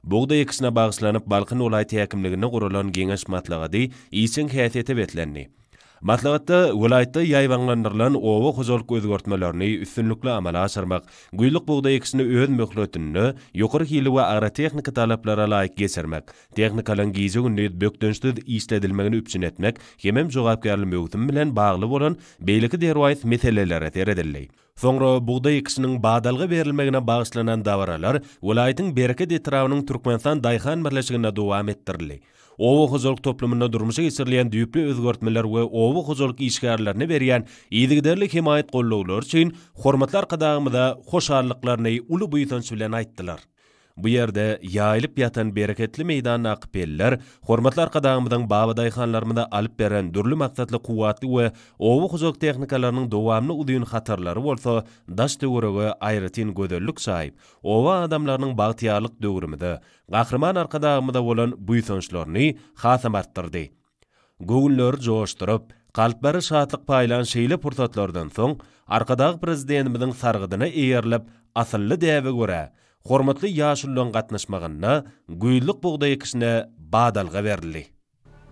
Buğday ekişine bagyşlanyp Balkyn welaýaty häkimligine guralan geňeş matlagady işin häsiýeti betlendi. Matlagatda welaýatda ýaýwanlandyrylan owa huzurlyk özgertmelerini üstünlikli amala aşyrmak, güýlük buğday ekişini öz möhletini ýokary hili we agrotehnika talaplara laýyk geçirmek, tehnikalaryň giýje günni bökdönşsiz işledilmegini üpçün etmek, hemem jogapkärlik möhütüm bilen bagly bolan beýleki derwayt meselelere teredildi. Soňra buğday ekişiniň badalga berilmegine bagyşlanan dawralar welaýatyň bereket etrawynyň Türkmenistan daýhan birleşigine dowam etdirildi. Owa huzurlyk toplumyna durmuşa geçirilýän düýpli özgertmeler we owa huzurlyk işgärlerini berýän ýygyderlik himayet gollawlar üçin hormatlar gadagymyda hoşarlyklaryny uly buýtanç bilen aýtdylar. Bu ýerde ýaýlyp ýatan bereketli meýdan akypeller hormatlar gadagymyň babaday hanlarymyna alyp beren dürli maksatly kuwatly we owa huzurlyk tehnikalarynyň dowamly udyň hatarlary bolsa daş döwrege aýratyn gözellik saýyp owa adamlarynyň bagtyarlyk döwrümide gahrman arkadagymyda bolan buýtançlaryny hasam artdyrdy. Göwünler joşdurup kalplary şatlyk paýlan şeýle pursatlardan soň arkadagy prezidentimiziň sargydyna eýerilip asylly däwe görä hormatly ýaşullaryň gatnaşmagyna güýlük buğday ekişine badalga berildi.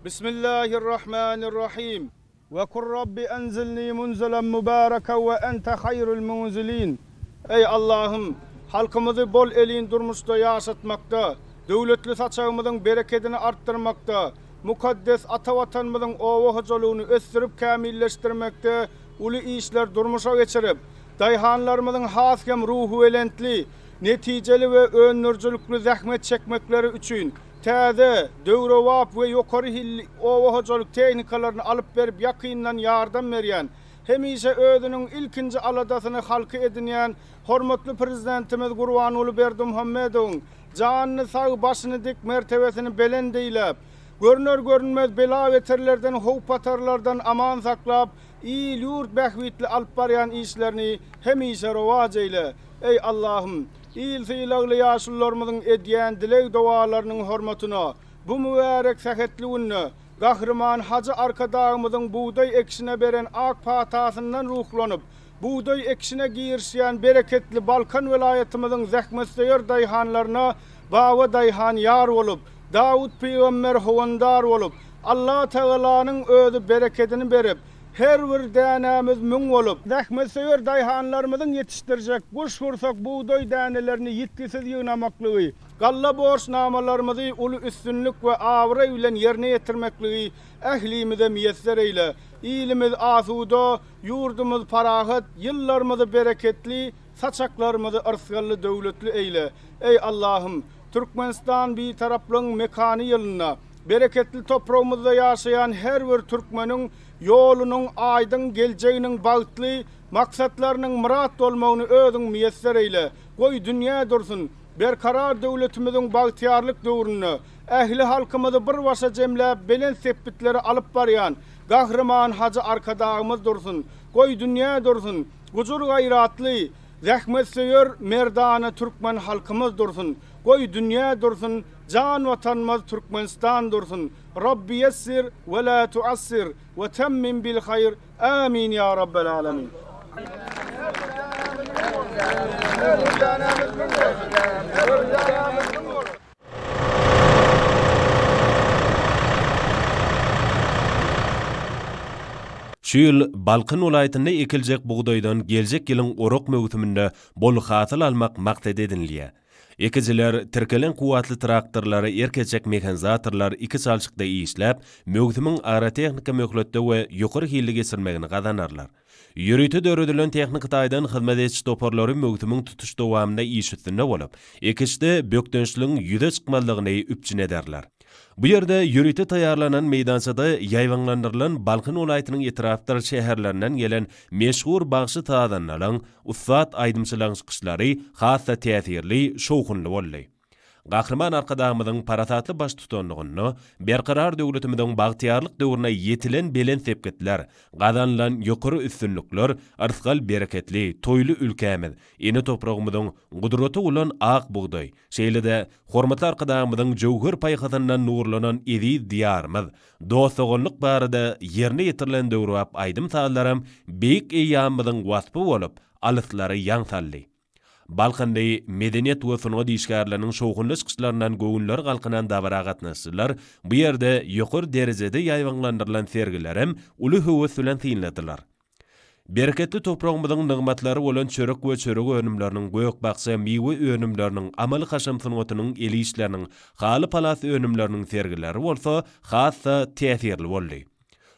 Bismillahirrahmanirrahim. Ve kur Rabbi enzilni munzalan mübaraka ve ente hayrul munzilin. Ey Allah'ım, halkımızı bol elin durmuşda yaşatmakta, döwletli saçağımızın bereketini arttırmakta, mukaddes ata vatanımızın owa huzurluğunu östürüp kamilleştirmekte, ulu işler durmuşa geçirip, dayhanlarımızın haskem ruhu elentli, neticeli ve önürcülüklü zähmet çekmekleri üçün täze, döwrewap we ýokary hilli owa huzurlyk tehnikalaryny alyp berip ýakyndan ýardam berýän, hemişe özüniň ilkinji aladasyny halky edinýän hormatly prezidentimiz Gurbanuly Berdimuhammedowyň janyny sag başyny dik mertebesini belendeýläp, görünür görünmez bela veterlerden, howpatarlardan aman saklap, il ýurt bähwitli alyp barýan işlerini hemişe rowaj eýle. Ey Allah'ım, il fiilagly ýaşullarymyzyň edýän dilek dowalarynyň hormatyna, bu mübarek sahetli günni, gahrman hacı arkadagymyzyň buğday ekişine beren ak patasyndan ruhlanyp, buğday ekşine giyirşiyen bereketli Balkan vilayetimizin zähmetseýer daýhanlaryna bawa daýhan ýar bolup, Dawud peýgamber howandar bolup, Allah Teala'nın özü bereketini berip, her bir dänämiz müň bolup, zähmetseýer daýhanlarymyzyň ýetişdirjek guş gursak buğday dänelerini ýetkisiz ýynamaklygy, galla borçnamalarymyzy uly üstünlük we awra bilen ýerine ýetirmekligi ählimize müýesser eyle. İlimiz asuda, yurdumuz parahat, yıllarımızı bereketli, saçaklarımızı arsgallı döwletli eyle. Ey Allah'ım, Türkmenistan bir taraplyň mekany ýylına, bereketli toprağımızda ýaşaýan her bir Türkmeniň ýolunyň aýdyň geljeginiň bagtly, maksatlarynyň murat bolmagyny özüň müýesser eyle. Goý dünýä dursun, berkarar döwletimiziň bagtyarlyk döwrüne, ähli halkymyzy bir başa jemläp belen sepitleri alyp barýan Gahryman hacı arkadağımız dursun, goý dünýä dursun, gujur gayratly, zähmetseýer merdana Türkmen halkymyz dursun, goý dünýä dursun, can vatanymyz Türkmenistan dursun. Rabbi yessir we la tuassir we temmim bil hayr. Amin ya rabbel alamin. Şu ýyl Balkan welaýetinde ekiljek buğdaýdan geljek ýylyň orok mewsiminde bol hasyl almak maksat edilýär. Ekijiler tirkelen kuwatly traktorlary, erkejek mekanizatorlar iki çalçykda işläp, mewsimiň ara tehnika möhletde we ýokary hille geçirmegini gazanarlar. Ýürüýte döredilen tehnik taýdan hyzmat etýän toparlary mewsimiň tutuş dowamynda iş üstünde bolup, ekişde bökdönçligiň ýüze çykmalygyny üpçün ederler. Bu ýerde ýürüýte taýýarlanan meýdansada ýaýwanlandyrylan Balkan welaýatynyň etrafdary şäherlerinden gelen meşhur bagşy taýdanlaryň ussat aýdymçylygyň çykyşlary hassa täsirli, şowkunly boldy. Gahryman arkadağımyzyň paratatly baş tutanlygyny, berkarar döwletimiziň bagtyarlyk döwrüne ýetilen belen sepketler, gazanlan ýokary üstünlükler, arsgal bereketli, toýly ülkämiz, eni topragymyzyň gudraty bolan ak buğday, şeýle-de hormatly arkadağımyzyň jowher paýhasyndan nurlanan edi diýarymyz, dostlygylyk barada ýerine ýetirilen döwrüp aýdym taýlarym beýik eýýamyzyň waspy bolup, alyslary ýaňsally. Balkandy medeniýet we sungat işgärleriniň şowkunly çykyşlaryndan göwünler galkynan dabara gatnaşylar bu ýerde ýokary derejede ýaýwanlandyrylan sergilerim uly höwes bilen synladylar. Bereketli toprağımyzyň nygmatlary bolan çörek we çörek önümleriniň goýok baksa miwe önümleriniň amaly haşam sungatynyň eli işleriniň haly palas önümleriniň sergileri bolsa hassa täsirli boldy.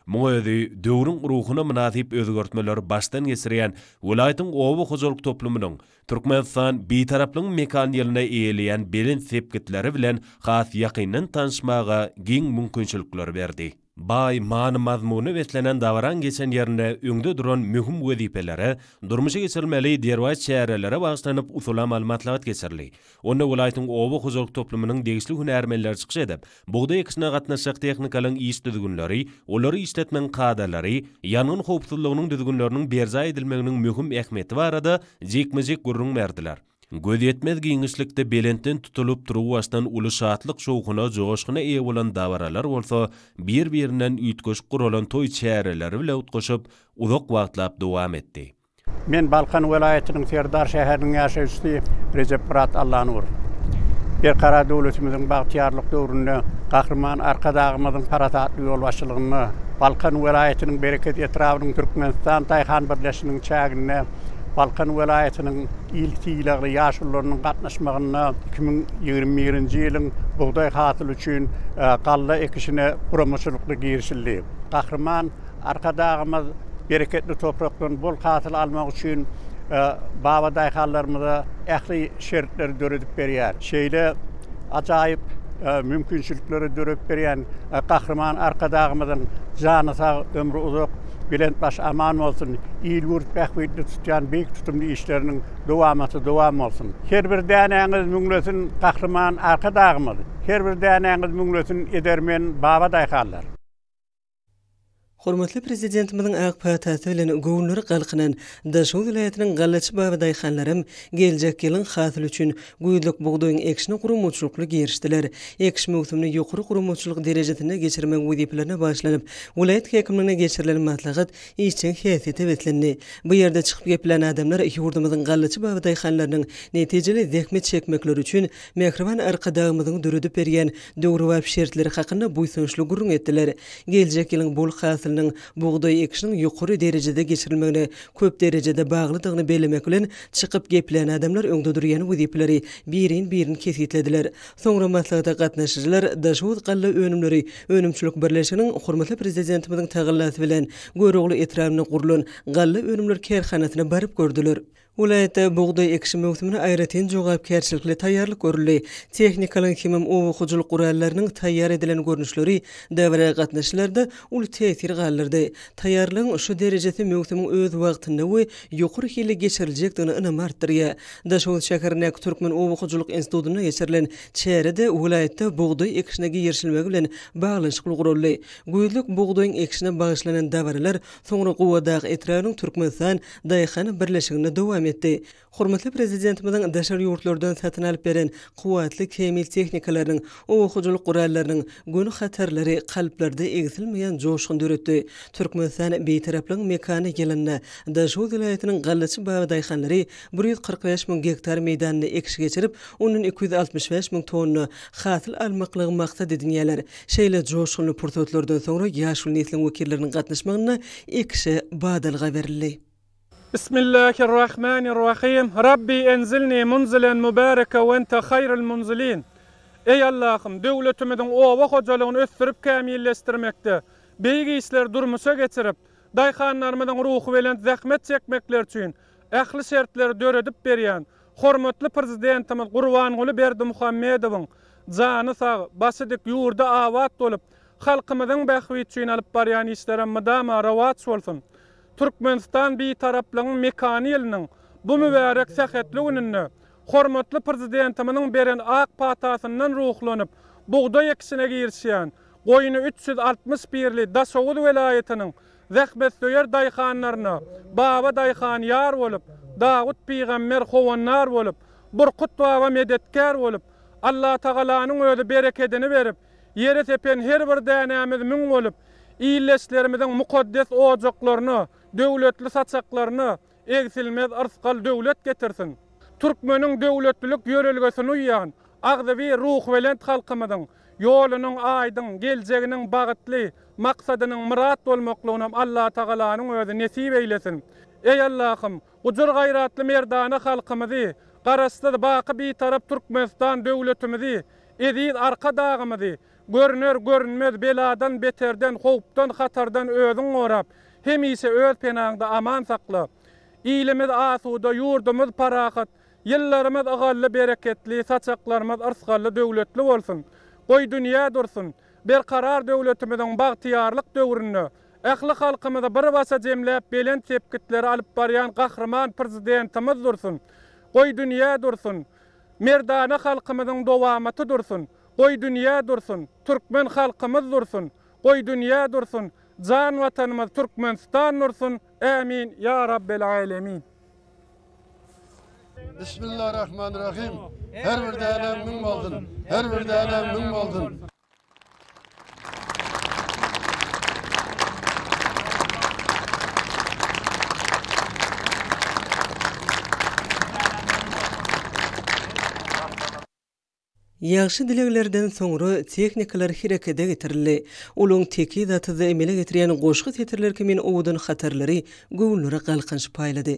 Muňa döwrüň ruhyna münasip özgörtmeler başdan geçirýän welaýatyň owa hojuluk toplumynyň Türkmenistan bitaraplyň mekan ýylyna eýelýän belen sepketleri bilen has ýakyndan tanışmaga giň mümkinçilikler berdi. Bay many mazmuny beslenen davaran geçen ýerinde öňde duran mühim wezipelere, durmuşa geçirilmeli derwaj çärelere bagşlanyp usulam malmatlat geçirli. Onda welaýatyň owa hojuluk toplumynyň degişli hünärmenleri çykyş edip, buğday ekişine gatnaşjak tehnikalaryň iş düzgünleri, olary işletmeň kadrlary, ýanyň howpsuzlygynyň düzgünleriniň berza edilmeginiň mühim ähmiýeti barada jekmejek gurrun berdiler. Göz yetmez giňişlikde belenten tutulup durup başdan uly şatlyk şowkuna joşgyna eýe bolan dawaralar bolsa, bir-birinden üýtgeş guralan toý çäreleri bilen utgaşyp uzak wagtlap dowam etdi. Men Balkan welaýatynyň Serdar şäheriniň ýaşaýçysy Recep Murat Allanur. Berkarar döwletimiziň bagtyarlyk döwründe Gahryman arkadağymyzyň paratatly ýol başçylygyny, Balkan welaýatynyň bereket etrawynyň Türkmenistan taýhan birleşiginiň çägine Balkan welaýatynyň iltiýleri ýaşullarynyň gatnaşmagyna 2021-nji ýylyň buğday hasyly üçin galla ekişine promosyonlukly girişildi. Gahryman arkadağymyz bereketli topraklaryň bol hasyl almak üçin bawa daýhallarymyza ähli şertleri döredip berýär. Şeýle ajaýyp mümkinçilikleri dörep berýän Gahryman arkadağymyzyň jany sag, ömrü uzak, bilent baş aman bolsun, ýyl ýurt bähwetli tutýan beýik tutumly işleriniň dowam bolsun. Her bir däneňiz müňlesin Gahryman arkadağymyz, her bir däneňiz müňlesin edermen bawa daýhallar. Hormatly prezidentimizin ak patasy bilen göwnleri galkynan Daşow vilayatynyň Gallaçy baba daýhanlarym geljek ýylyň hasyl üçin güýdlük bugdaýyň ekşini gurumçylykly gerişdiler. Ekş mewsumyny ýokary gurumçylyk derejesine geçirmek weziplerine başlanyp, vilayat hekimligine geçirilen maslahat işçiň häsiýeti betlendi. Bu ýerde çykyp geplen adamlar ýurdumyzyň Gallaçy baba daýhanlarynyň netijeli zähmet çekmekleri üçin mehriban arkadagymyzyň dürüdüp berýän döwri we şertleri hakynda buýsunçly gurrun etdiler. Geljek ýylyň bol hasyl buğday ekşinin yukarı derecede geçirilmegine köp derecede bağlıdygyny bellemek bilen çykyp geplen adamlar öňde durýan wezipleri birin kesýetlediler. Soňra maslahatda gatnaşyjylar Daşow galla önümleri önümçülük birleşiginiň hormatly prezidentimiziň tagallasy bilen görogly etrafyna gurulan galla önümler kerhanasyna baryp gördüler. Ulayatda buğday ekşi mewsumyna aýratyn jogapkärçilikli taýýarlyk görüldi. Tehnikalaryň hemem owakyjylyk gurallarynyň taýýar edilen görnüşleri däwre gatnaşylarda ul täsir galdyrdy. Taýýarlygyň şu derejesi mewsumyň öz wagtynda we ýokary hili geçirilejekdigini ynama artdyrýar. Daşow şäherine Türkmen Owakyjylyk institutyna geçirilen çärede ulayatda buğday ekşine girişilmegi bilen baglanşykly guruldy. Güýdlük buğdaýyň ekşine bagyşlanan däwreler soňra gowadagy etrawynyň Türkmenistan daýhany birleşigine dowam etdi. Hormatly prezidentimizin daşar ýurtlardan satyn alyp beren kuwatly kemil tehnikalarynyň, owakyjylyk gurallarynyň göni hatarlary kalplerde egzilmeýän joşgyn döretdi. Türkmenistan beýtaraplaryň mekany gelende Daşow vilayatynyň Gallaçy baba daýhanlary 145 000 hektar meýdanyny ekşi geçirip, onuň 265 000 tonna hasyl almaklygy maksat edinýärler. Şeýle joşgynly pursatlardan soňra ýaşul nesliniň wekilleriniň gatnaşmagyna ekşi badalga berildi. Bismillahirrahmanirrahim. Rabbi enzilni munzilen mübareke ve ente hayrul munzilin. Ey Allah'ım, döwletimiziň owa hojalygyny ösdürip kämilleşdirmekde, beýgi işler durmuşa geçirip, daýhanlarymyzyň ruhy bilen zähmet çekmekler üçin ähli şertleri döredip berýän hormatly prezidentimiz Gurbanguly Berdimuhammedowyň jany sag, başydyk ýurda awat bolup, halkymyzyň bähwi üçin alyp barýan işlere mydama rawat bolsun. Türkmenistan beýtaraplaryň mekany ýylynyň bu mübarek sähetli gününde hormatly prezidentimizin beren ak patasyndan ruhlanyp buğday ekşine girişýän goýuny 361li Daşow vilayatynyň zähmetdöýer daýhanlaryna baba daýhan ýar bolup, Dawud peýgamber howanlar bolup, Burkut baba medetkär bolup, Allah Tagalanyň özi bereketini berip, ýere tepen her bir dänämiz müň bolup, iýleşlerimizin mukaddes ojaklaryny, döwletli saçaklaryny egsilmez arskal döwlet getirsin. Türkmeniň döwletlilik ýörelgesini uýan, agdawy ruh bilen halkymyzyň ýolunyň aýdyň, geljeginiň bagytly, maksadynyň murat bolmaklygyna Allah Tagalanyň özi nesip eýlesin. Ey Allah'ım, ujur gaýratly merdana halkymyzy, garasda baky beýtarap Türkmenistan döwletimizi, edil arka dagymyzy, görner görünmez beladan, beterden, howpdan, hatardan özüň gorap, hemise öz penaňda aman sakla. İýlimiz asuda, ýurdumyz parahat, ýyllarymyz agally bereketli, saçaklarymyz arsgally döwletli bolsun. Goý dünýä dursun. Berkarar döwletimiziň bagtyýarlyk döwründe ähli halkymyza bir basa jemläp belen tepkitleri alyp barýan gahrman prezidentimiz dursun. Goý dünýä dursun. Merdana halkymyzyň dowamaty dursun. Goý dünýä dursun. Türkmen halkymyz dursun. Goý dünýä dursun. Can vatanymyz Türkmenistan dursun. Amin ya rabbel alemin. Bismillahirrahmanirrahim. Her bir dänem müň boldun. Her bir dänem müň boldun. Ýaxşy dileglerden soňra tehnikalar herekete getirildi. Olaň teki zatyda emele getirýän goşgy tetirler kimin owudan hatarlary göwnlere galkynç paýlady.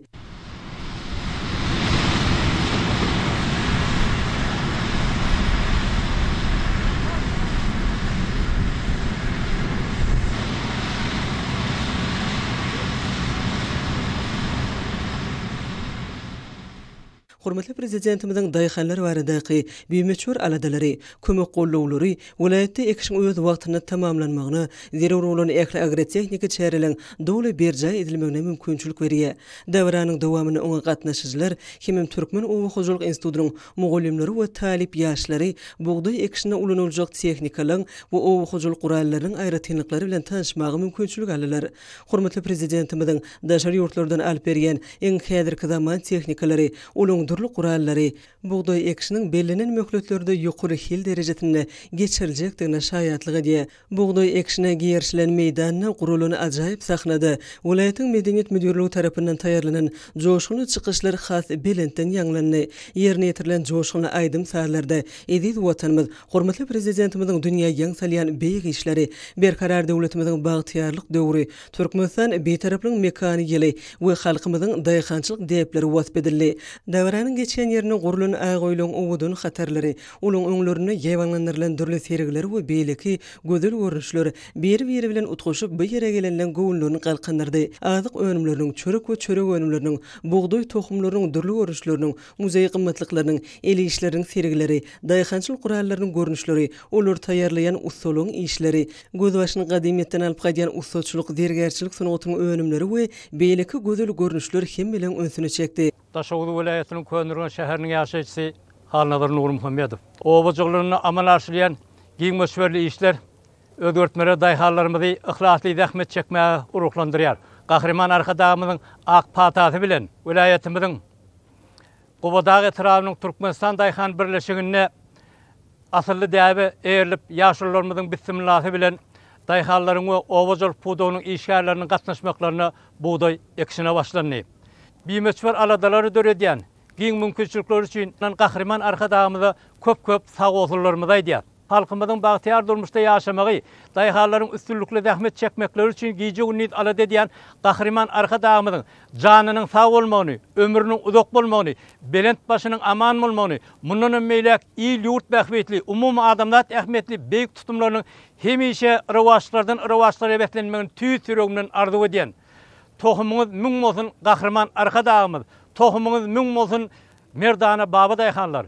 Hormatly prezidentimizin daýhanlar baradaky büýmeçür aladalary, kömek gollawlary vilayatda ekişiň öz wagtyna tamamlanmagyna, zerur bolan ekli agrotexnika çärilen dowla berjay edilmegine mümkinçilik berýär. Dawranyň dowamyny oňa gatnaşyjylar hemem Türkmen Owa Hojulyk Institutynyň mugallimleri we talip ýaşlary buğday ekişine ulanyljak texnikalaryň we owa hojulyk gurallarynyň aýratynlyklary bilen tanışmagy mümkinçilik aldylar. Hormatly prezidentimizin daşary ýurtlardan alyp berýän eň häzirki zaman texnikalary, ulanyrdyrly gurallary buğday ekişiniň bellenen möhletlerinde ýokary hil derejesinde geçiriljekdigine şaýatlyk edýär. Buğday ekişine giýerçilen meýdanyna gurulan ajaýyp sahnada welaýatyň medeniýet müdürligi tarapyndan taýýarlanan joşgulu çykyşlar has belentden ýanglany ýerine ýetirilen joşgulu aýdym saýlarda ediz watanymyz hormatly prezidentimizin dünýä ýaň salýan beýik işleri berkarar döwletimiziň bagtyarlyk döwri Türkmenistan beýtaraplyň mekany ýyly we halkymyzyň daýhançylyk depleri wasp edildi. Dawranyň geçen ýerine gurulan aýgoýlaň owudun hatarlary, olaň öňlerine ýewaňlandyrylan dürli serigleri we beýleki gözel görünüşleri biri bilen utgaşyp bu ýere gelenden gowunlaryny galkandyrdy. Azyk önümleriniň, çörek we çörek önümleriniň, buğday tohumlarynyň dürli görünüşleriniň, muzey gymmatlyklarynyň, eli işleriniň serigleri, daýhançylyk gurallarynyň görünüşleri, olar taýýarlayan ustalyň işleri, göz başyny gadymyetden alyp gaýdan ustaçylyk, dergärçilik sanatynyň önümleri we beýleki gözel görünüşler hem bilen öňsüne çekdi. Daşoğlu vilayetinin Könürgen şäheriniň ýaşaýjysy Halnazar Nur Muhammedow. Owajyklaryny amal aşylayan giňmeşwerli işler ödörtmere daýhallarymyzy ihlasly zähmet çekmäge uruklandyrýar. Gahrman arkadağımyzyň ak patasy bilen vilayetimiziň Gowadagy etrawynyň Türkmenistan daýhan birleşigine asylly däbi erilip ýaşlarymyzyň bismillasy bilen daýhallaryň we owajylyk pudowynyň işgärlerini gatnaşmaklaryna buğday ekişine başlandy. Büýmeçwer aladalary döredýän giň mümkinçilikleri üçin gahrman arkadağımyza köp sag bolsunlarymyzy aýdýar. Halkymyzyň bagtyar durmuşda ýaşamagy, daýhallaryň üstünlikli zähmet çekmekleri üçin giýje unnit alad edýän gahrman arkadağımyzyň janynyň sag bolmagyny, ömrüniň uzak bolmagyny, belent başynyň aman bolmagyny, mundan ömmeýlek il ýurt bähmetli, umumy adamzat ähmetli beýik tutumlarynyň hemişe rewaçlardan rewaçlara beklenmegini tüýt ýüreginden arzu edýän. Tohumyňyz müň bolsun gahrman arkadağymyz, tohumyňyz müň bolsun merdana baba daýhanlar.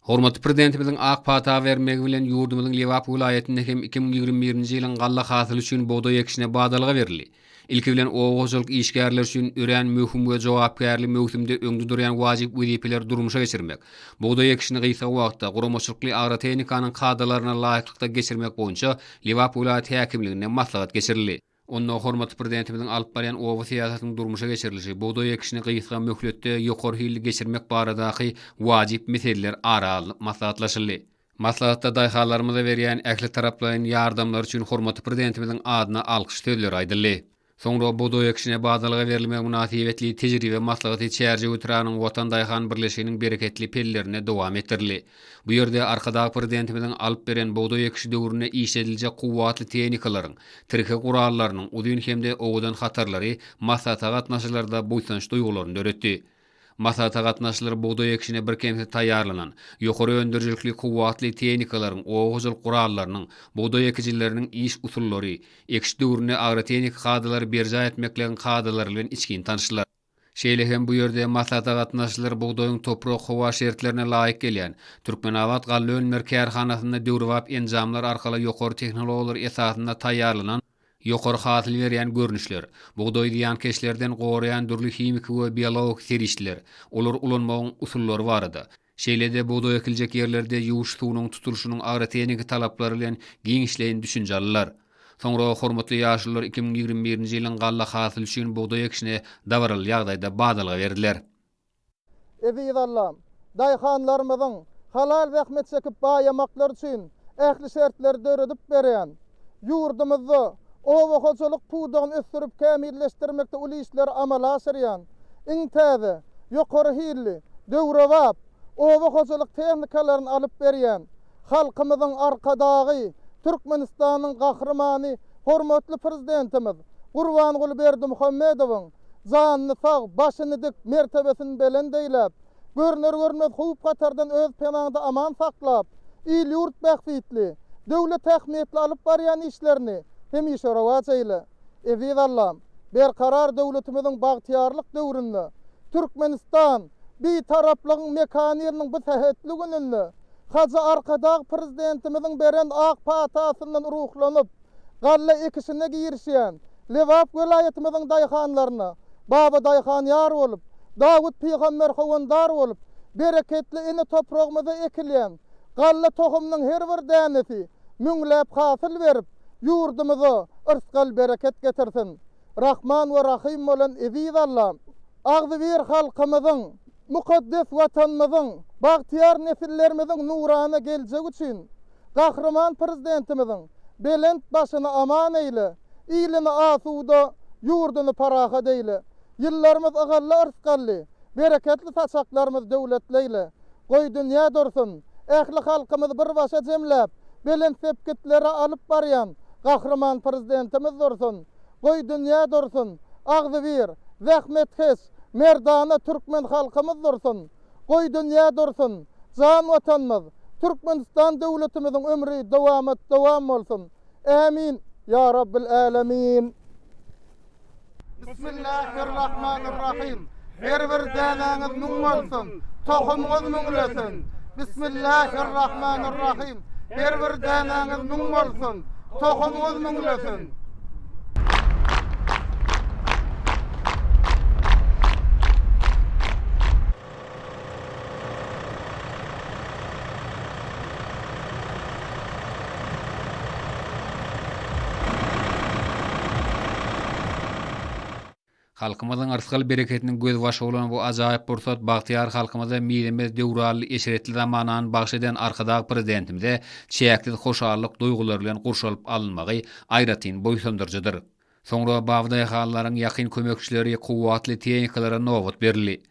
Hormatly prezidentimiziň ak pata bermegi bilen ýurdumyzyň Lewap vilayetinde hem 2021-nji ýylyň galla hasyly üçin buğday ekişine badalyga berildi. Ilki bilen owajalyk işgärler üçin ören möhüm we jogapkärli möhümde öňde durýan wajyp wezipeler durmuşa geçirmek. Buğday ekişini gysa wagtda guramaçylykly agrotehnikanyň kadalaryna laýyklykda geçirmek boýunça Lewap vilayet häkimligine maslahat geçirildi. Onda hormatly prezidentimiziň alyp barýan owa siýasatynyň durmuşa geçirilişi, buğday ekişini gysga möhletde ýokary hilli geçirmek baradaky wajyp meseleler araly maslahatlaşyldy. Maslahatda daýhalarymyza berýän ähli taraplaryň ýardamlary üçin hormatly prezidentimiziň adyna alkyş sözleri aýdyldy. Soňra buğday ekişine badalyga berilmek münasibetli tejribe maslahaty çärje ötüranyň Watan daýhan birleşiginiň bereketli pellerine dowam etdirildi. Bu ýerde arkadaky prezidentimiziň alyp beren buğday ekişi döwrüne işlediljek kuwwatly tehnikalaryň, tirke gurallarynyň udyn hemde owudan hatarlary maslahatga gatnaşylarda buýsanç duýgularyny öğretdi. Maslahatga gatnaşylar buğday ekişine bir kemse taýýarlanan, ýokary öndürjükli kuwwatly tehnikalaryň, owajalyk gurallarynyň, buğday ekicileriniň iş usullary, ekiş döwrüne agrotehnik kadalary berja etmeklerini kadalary bilen içkin tanışdylar. Şeýle hem bu ýerde maslahatga gatnaşylar buğdaýyň toprak howa şertlerine laýyk gelýän Türkmenawat Galla Önmer kärhanasyna döwrüwap enjamlar arkaly ýokary tehnologiýalar esasynda taýýarlanan ýokary hasyl berýän görnüşler, buğday diýen keşlerden goraýan dürli himik we biologik serişler, olar ulanmagyň usullary barada. Şeýle-de buğday ekiljek ýerlerde ýuwuş suwunyň tutuluşynyň agrotehnik talaplary bilen giňişleýän düşünjeldiler. Soňra hormatly ýaşlylar 2021-nji ýylyň galla hasyly üçin buğday ekişine dawaral ýagdaýda badalyga berdiler. Eziz Allah'ım, daýhanlarymyzyň halal zähmet çekip baýamaklar üçin ähli şertler döredip berýän ýurdumyzda owa hojalyk pudogyny ösdürip kämilleşdirmekde uly işler amala aşyrýan iň täze, ýokary hilli, döwrewap, owa hojalyk tehnikalaryny alyp berýän halkymyzyň arkadagy Türkmenistanyň gahrmany hormatly prezidentimiz Gurbanuly Berdimuhammedowyň zanyny sag, başyny dik, mertebesini belend eýläp, görner görmez hup gatardan öz penaňda aman saklap, il ýurt bähfitli, döwlet ähmiýetli alyp barýan işlerini hemişe rewaç eýle. Eziz Allah'ım, berkarar döwletimiziň bagtyarlyk döwründe Türkmenistan bir taraflığın mekaniyelinin bu sehetli gününü Hacı Arkadağ prezidentimizin beren AK Patasından ruhlanıp galle ikisine girişen Levap vilayetimizin dayhanlarına Baba dayhan yar olup Davut Peygamber havandar olup bereketli ini toprağımıza ekilen galle tohumның her bir dänesi müňläp hasyl berip yurdumuza ırskal bereket getirsin. Rahman ve Rahim olan Eziz Allah Agzybir halkymyzyň mukaddes watanymyzyň bagtyar nesillerimizin nurana geljegi üçin gahrman prezidentimizin belent başyny aman eyle, ilini asuda, yurduny paraha deyle. Yıllarımız agalla ırskalli, bereketli saçaklarımız döwletleyle. Goý dünýä dursun, ähli halkymyz bir başa jemläp, belent sepkitlere alyp barýan gahrman prezidentimiz dursun. Goý dünýä dursun, Agzybir, zähmetkeş, merdana Türkmen halkymyz dursun. Goý dünýä dursun, jan watanymyz, Türkmenistan döwletimiziň ömrü dowam bolsun. Amin ya Rabbil alamin. Bismillahirrahmanirrahim. Her bir danaňyz müň bolsun, tohumyňyz müňlesin. Bismillahirrahmanirrahim. Her bir danaňyz müň bolsun, tohumyňyz müňlesin. Halkymyzyň arskal bereketiniň göz başy bolan bu ajaýyp pursat bagtyar halkymyza milimiz döwraly eşeretli zamanany bagş eden Arkadağ prezidentimize çäkli hoşallyk duýgulary bilen gurşalyp alynmagy aýratyn boýsundurjydyr. Soňra bawday hallaryň ýakyn kömekçileri kuwatly tehnikalara nowat berildi.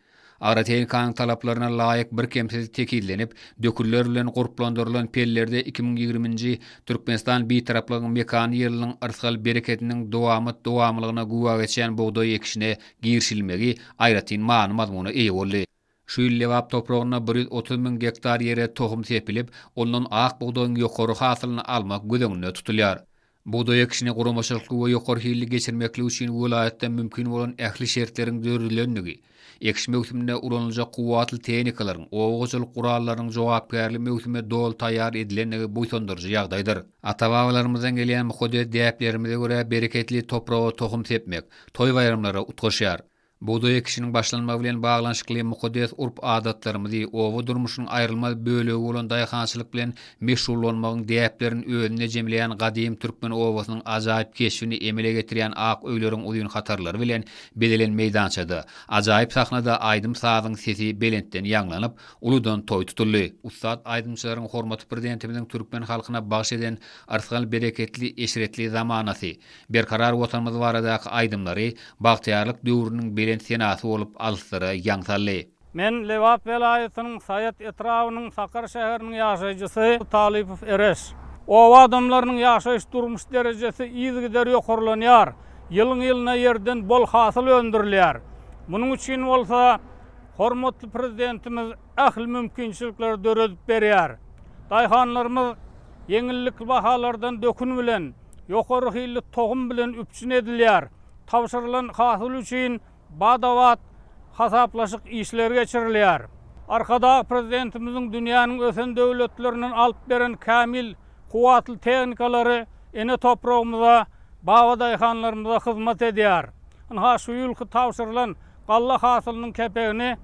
Agratehnikanyň talaplaryna laýyk bir kemsizlik tekillenip, döküller bilen guruplandyrylan pellerde 2020-nji Türkmenistan bitaraplygyň mekan ýylynyň arskal bereketiniň dowamlygyna guwa geçen bogdoý ekişine girişilmegi aýratyn many mazmuny eýe boldy. Şu ýyl Lewap toprağyna 130.000 hektar ýere tohum sepilip, ondan ak bogdoýyň ýokary hasylyny almak gödeňine tutulýar. Bogdoý ekişine guramaçylyk we ýokary hilli geçirmeklik üçin vilayatda mümkin bolan ähli şertleriň döwürlenligi, ekiş mewsiminde ulanylacak kuwatly tehnikalaryň, owaçylyk gurallaryň jogapkärli mewsime dol taýýar edilenligi boýsundurjy ýagdaýdyr. Ata-babalarymyzdan gelýän muhaddet däplerimize görä bereketli toprağa tohum sepmek, toý bayramlara utgaşýar. Bogdoý ekişiniň başlanmagy bilen baglanşykly muhaddet urp adatlarymyzy, owa durmuşynyň aýrylmaz bölegi bolan daýhançylyk bilen meşhurlanmagyň däplerini özüne jemleýän gadim türkmen owasynyň ajaýyp keşfini emele getirýän ak öýleriň uzun hatarlary bilen bedelen meýdançada, ajaýyp sahnada Aýdym sazyň sesi belentden ýanglanyp, uludan toý tutuldy. Ustad Aýdymçylaryň hormaty prezidentimiziň türkmen halkyna bagş eden arskal bereketli eşeretli zamanasy, berkarar watanymyz baradaky aýdymlary, bagtyarlyk döwrüniň senasy bolup alyslara ýaňsally. Men Lewap vilayatynyň Sayat etrawynyň Sakar şäheriniň ýaşaýjysy Talypov Eres. O adamlaryň ýaşaýyş durmuş derejesi ýygyder ýokarlanýar. Ýylyň-ýylyna ýerden bol hasyl öndürilýär. Munyň üçin bolsa hormatly prezidentimiz ähli mümkinçilikler döredip berýär. Daýhanlarymyz ýeňillik bahalardan dökün bilen, ýokary hilli tohum bilen üpçün edilýär. Tawşyrylan hasyl üçin badawat hasaplaşyk işler geçirilýär. Arkadağ prezidentimizin dünýäniň ösen döwletlerinden alyp beren kamil kuwatly tehnikalary ene toprağymyza, bawa daýhanlarymyza hyzmat edýär. Ha şu ýylky tawşyrylan galla hasylynyň kepegini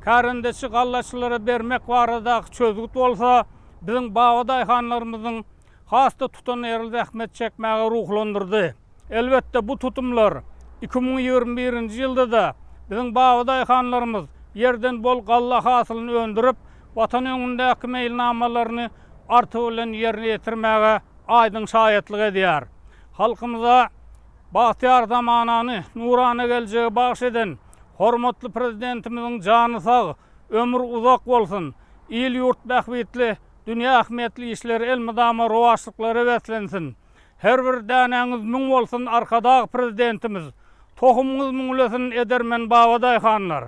kärendeçi gallaçylara bermek baradaky çözgüt bolsa, biziň bawa daýhanlarymyzyň hasta tutan erli zähmet çekmäge ruhlandyrdy. Elbetde bu tutumlar 2021-nji ýylda da biziň bawa daýhanlarymyz yerden bol galla hasylyny öndürip, watan öňünde meýilnamalaryny arty bilen ýerine ýetirmäge aýdyň şaýatlyk edýär. Halkymyza bagtyar zamanany nurana geljegi bagş eden hormatly prezidentimiziň jany sag, ömür uzak bolsun, il ýurt bähbetli, dünýä ähmiýetli işleri elmydama rowaşlyklary weslensin. Her bir däneňiz müň bolsun Arkadağ prezidentimiz, tohumyňyz müňlesin edermen bawa daýhanlar.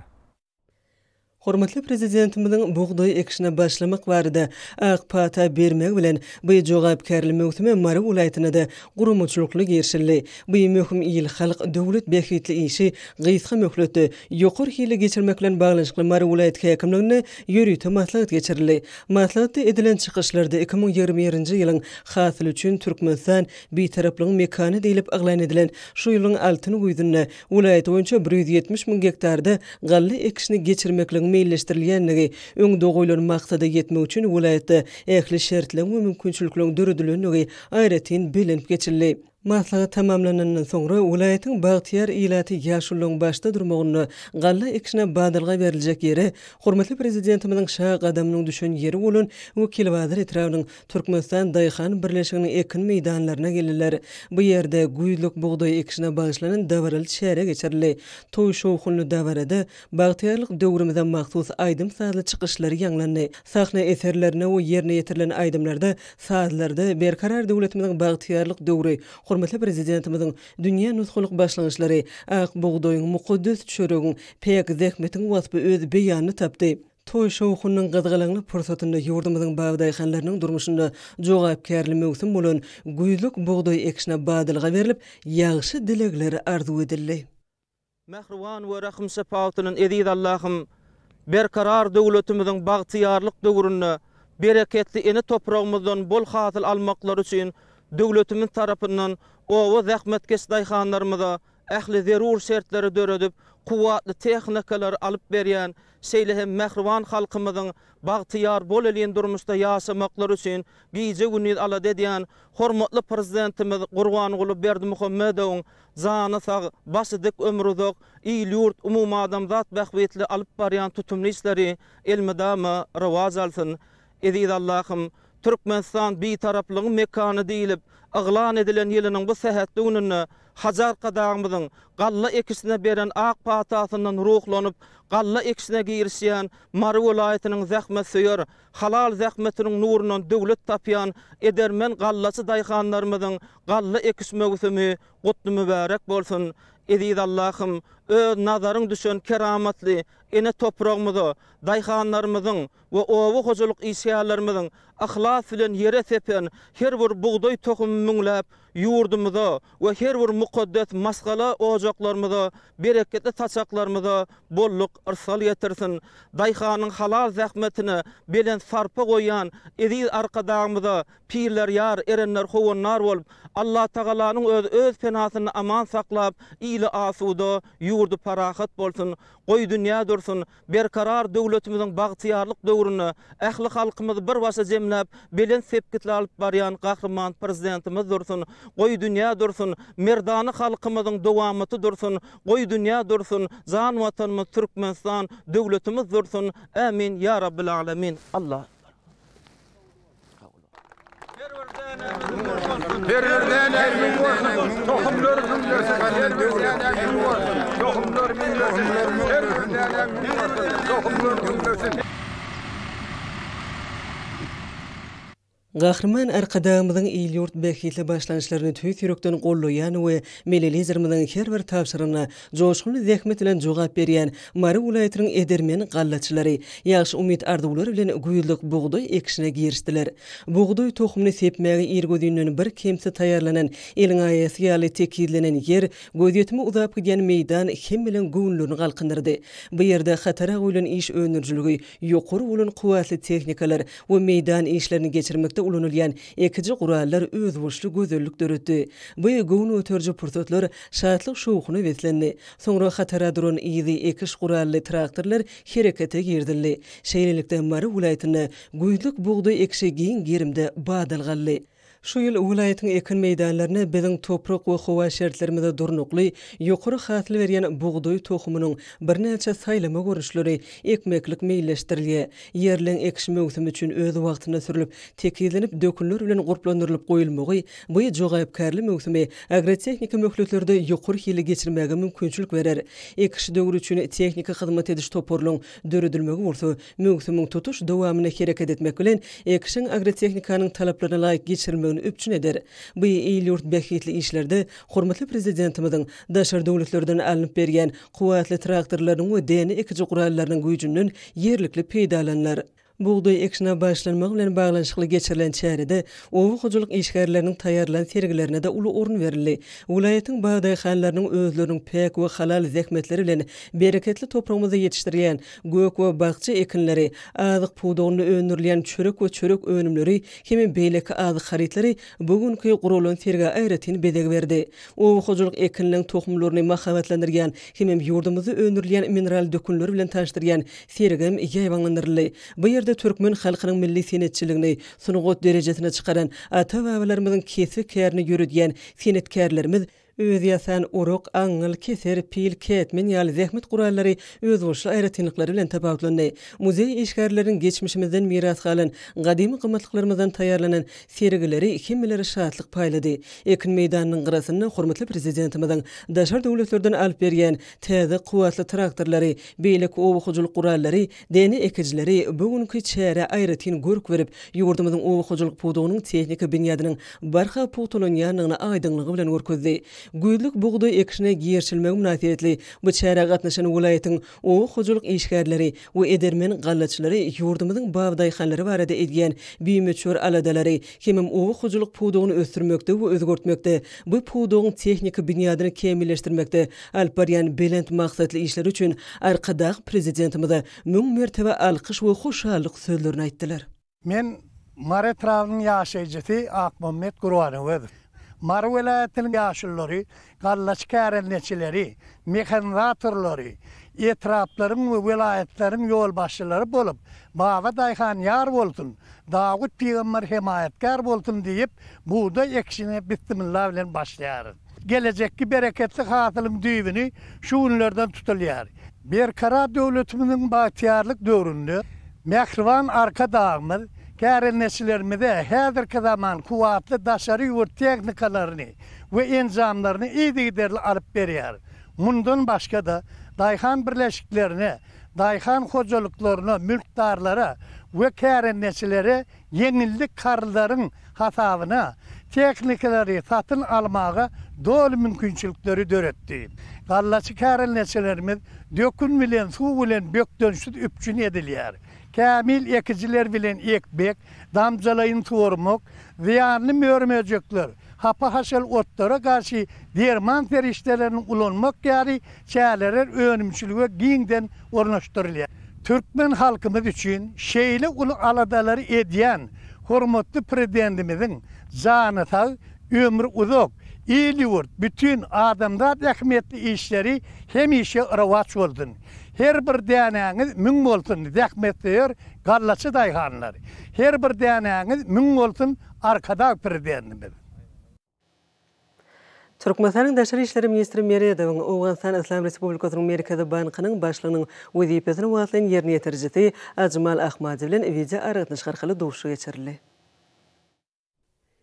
Hormatly prezidentimiň buğday ekişine başlamak barada ak pata bermek bilen bu jogapkärli möhüme Mara welaýatyna da gurumçylykly girşildi. Bu möhüm ýyl halk döwlet behitli işi gysga möhletdi. Ýokur hili geçirmek bilen baglanşykly Mara welaýaty häkimligine ýörüýte maslahat geçirildi. Maslahatda edilen çykyşlarda 2021-nji ýylyň hasyly üçin Türkmenistan betaraplygyň mekany diýilip aglan edilen şu ýylyň altyny güýdünde welaýat boýunça 170 000 hektarda gally ekişini geçirmekligiň meýilleşdirilýänligi öňde goýulan maksada ýetmek üçin welaýatda ähli şertleň we mümkinçilikleň döredilýänligi aýratyn bilinip geçirildi. Maslahat tamamlanandan soňra welaýatyň Bagtyar ilaty ýaşulygyň başda durmagyny galla ekişine badalga beriljek ýeri hormatly prezidentimiň şah adamynyň düşen ýeri bolan Wekil Wazyr etrawynyň Türkmenistan daýhan birleşiginiň ekin meýdanlaryna geldiler. Bu ýerde güýlük buğday ekişine bagyşlanan dawaral şähere geçirildi. Toý şowhunly dawarada Bagtyarlyk döwrümizden mahsus aýdym sazly çykyşlary ýanglandy. Sahna eserlerine we ýerine ýetirilen aýdymlarda sazlarda berkarar döwletimiň Bagtyarlyk döwri hormatly prezidentimiň dünýä nusgulyk başlanýşlary ak buğdaýyň mukaddes çöregiň pek zähmetiň wasby öz beýanyny tapdy. Toý şowhunyň gazgalaňly pursatyny ýurdumyzyň bagdaýhanlarynyň durmuşynda jogapkärli möhüm bolan güýlük buğday ekişine badalga berilip ýagşy dilegleri arzu edildi. Mehriwan we rahim sepatynyň edid Allahym berkarar döwletimiziň bagtyarlyk döwrüne bereketli ene topragymyzdan bol hasyl almaklary üçin döwletimiz tarapyndan owa zähmetkeş daýhanlarymyza ähli zerur şertleri döredip kuwatly tehnikalary alyp berýän şeýle mehriwan halkymyzyň bagtyar bol elýän durmuşda ýaşamaklary üçin giýje günü ala edýän hormatly prezidentimiz Gurbanuly Berdimuhammedowyň zany sag, başydyk ömrü uzak, iýil ýurt umum adamzat bähwetli alyp barýan tutumly işleri elmedama rawaz alsyn. Edid Allahym Türkmenistan betaraplygyň mekany diýilip aglan edilen ýylynyň bu sähetligini hajar gadagymyzyň galla ekisine beren ak patasynyň ruhlanyp galla ekisine girişýän Mara welaýatynyň zähmet söýer, halal zähmetiniň nurundan döwlet tapýan edermen gallasy daýhanlarymyzyň galla ekis möhümi gutly mübarek bolsun. Edid Allahym öz nazaryň düşen keramatly ene topragymyza daýhanlarymyzyň we owa hojalyk işgärlerimizin ahlas bilen ýere sepen her bir buğday tohumy müňläp ýurdumyza we her bir mukaddes masgala ojaklarymyza bereketli taçaklarymyza bolluk irsal ýetirsin. Daýhanyň halal zähmetini belen sarpa goýan edil arkadagymyza pirler ýar erenler howanlar bolup Allah Tagalanyň öz penasyny aman saklap ýyly asuda ýurdu parahat bolsun. Goý dünýä dursun, berkarar döwletimiziň bagtyarlyk döwrüne ähli halkymyzy bir başa jemläp belen sepkitli alyp barýan gahrman prezidentimiz dursun. Goý dünýä dursun, merdany halkymyzyň dowamaty dursun. Goý dünýä dursun, zan watanymyz Türkmenistan döwletimiz dursun. Amin ya rabbil alamin. Allah Gahrman arkadağımızın iyiliyurt behitli başlanışlarını tüyt yürekten qollayan ve melelizirmizin her bir tapşırına coşkulu zähmet bilen jogap berýän Mara welaýatynyň edermen gallaçylary ýaşy umyt arzuwlary bilen güýlük buğday ekişine girişdiler. Buğday tohumyny sepmäge irgödünden bir kemse taýarlanan eliň aýasy ýaly tekidlenen yer gözetimi uzap gidýän meýdan hem bilen göwnülerini galkındyrdy. Bu ýerde hatara goýulan iş önürjüligi, ýokary bolan kuwatly tehnikalar we meýdan işlerini geçirmekde ulanylýan ekici gurallar öz boşly gözellik döretdi. Bu göwün öterji pursatlar şatlyk şowhuny wetlendi. Soňra hatara duran iýdi ekiş gurally traktorlar herekete girdiler. Şeýlelikde Mara welaýatyna güýlük buğday ekişi giň girimde badalgally. Şu ýyl welaýatyň ekin meýdanlaryna biziň toprak we howa şertlerimizde durnukly, ýokary hasly berýän buğday tohumynyň bir näçe saýlama görüşleri ekmeklik meýilleşdirilýär. Ýerleň ekiş möhümi üçin öz wagtyna sürilip, tekidlenip dökünler bilen gurplandyrylyp goýulmagy, bu jogapkärli möhümi agrotehnika möhletlerde ýokary hili geçirmäge mümkinçilik berer. Ekiş döwrü üçin tehnika hyzmat ediş toporlaryň döredilmegi bolsa, möhümiň tutuş dowamyna hereket etmek bilen ekişiň agrotehnikanyň talaplaryna laýyk geçirilmegi öňünü üpçün eder. Bu il yurt behitli işlerde hormatly prezidentimizin daşar döwletlerden alınıp bergen kuwatly traktorlaryň we deni ekici gurallarynyň güýjünden yerlikli peýdalanlar. Buğday ekşine başlanmak bilen bağlanşykly geçirilen çärede owu hojuluk işgärleriniň taýýarlan sergilerine de uly orun berildi. Wulaýatyň bagday hanlarynyň özleriniň pek we halal zähmetleri bilen bereketli toprağymyzda ýetişdirýän gök we bagça ekinleri, azyk puwdugyny önürleýän çörek we çörek önümleri heme beýleki azyk harytlary bugünkü gurulan sergi aýratyn bedeg berdi. Owu hojuluk ekinleriň tohumlaryny mahabatlandyrýan heme ýurdumyzy önürleýän mineral dökünleri bilen taşdyrýan sergim ýaýwanlandyryldy. Bu Türkmen halkynyň milli senetçiligini sunugot derejesine çykaran ata babalarymyzyň kesip kärini ýürüdýän senetkerlerimiz öz ýasan uruk, aňyl, keser, pil, ketmen ýaly zähmet gurallary öz bolşy aýratynlyklary bilen tapawutlandy. Muzey işgärleriniň geçmişimizden miras galan gadymy gymmatlyklaryňdan taýýarlanan sergileri kimmileri şatlyk paýlady. Ekin meýdanynyň gyrasynda hormatly prezidentimiziň daşar döwletlerden alyp bergen täze kuwatly traktorlary, beýleki owu hojuluk gurallary, deni ekijileri bugünkü çäre aýratyn görk berip ýurdumyzyň owu hojuluk puwdugynyň tehnika binýadynyň barha puwtulanýanyny aýdynlygy bilen görkezdi. Güýdlük buğday ekişine giyerçilmegi münasibetli bu çäre gatnaşan wulaýatyň owu hojuluk işgärleri we edermen gallaçylary ýurdumyzyň bagday hanlary barada edýän biýmeçör aladalary hemem owu hojuluk puwdugyny ösdürmekde we özgörtmekde bu puwdugyň tehnika binýadyny kemilleşdirmekde alyp barýan belent maksatly işler üçin arkadag prezidentimize müň mertebe alkyş we hoşallyk sözlerini aýtdylar. Men Mare Trawnyň ýaşaýjysy Akmammet Gurwanow. Mara welaýatynyň ýaşullary, gallaç kärenleçileri, mekanizatorlary, etraplaryň we welaýatlaryň ýol başçylary bolup, baba daýhan ýar bolsun, Dawud peýgamber hemayatkar bolsun diýip, buğday ekşine bismillah bilen başlaýar. Gelecekki bereketli hasylyň düýbini şu günlerden tutulýar. Berkara döwletimiziň baýtyarlyk döwründe Mehriban arka dağımız kärenleçilerimize häzirki zaman kuwatly daşary ýurt teknikalaryny we enzamlaryny ýa-da alyp berýär. Mundan başga da daýhan birleşiklerine, daýhan hojalyklaryna, mülkdarlara we kärenleçilere ýeňillik karlaryň hasabyna teknikalary satyn almaga dolu mümkinçilikleri döretdi. Gallaçy kärenleçilerimiz dökün bilen suw bilen bökdönşüp üpçün edilýär. Kamil ekijiler bilen ekbek, damjalayın tormok, ziyanlı mörmejekler, hapa haşal otlara karşı derman feriştelerinin ulanmak ýary çälerer önümçülüge giňden ornaşdyrylýar. Türkmen halkymyz üçin şeýle uly aladalary edýän hormatly prezidentimiziň jany sag, ömrü uzak, ýyly ýurt, bütün adamzat ähmiýetli işleri hemişe rawaç boldun. Her bir däneňiz müň bolsun zähmetler, gallaçy daýhanlar. Her bir däneňiz müň bolsun arkada prezidentimiz. Türkmenistanyň Daşary işleri ministri Meriýedowyň Owganistan Islam Respublikasynyň Merkezi bankynyň başlygynyň wezipesini wagtlaryň ýerine ýetirjisi Ajmal Ahmadow bilen video aragatnaşyk arkaly dowuşy geçirildi.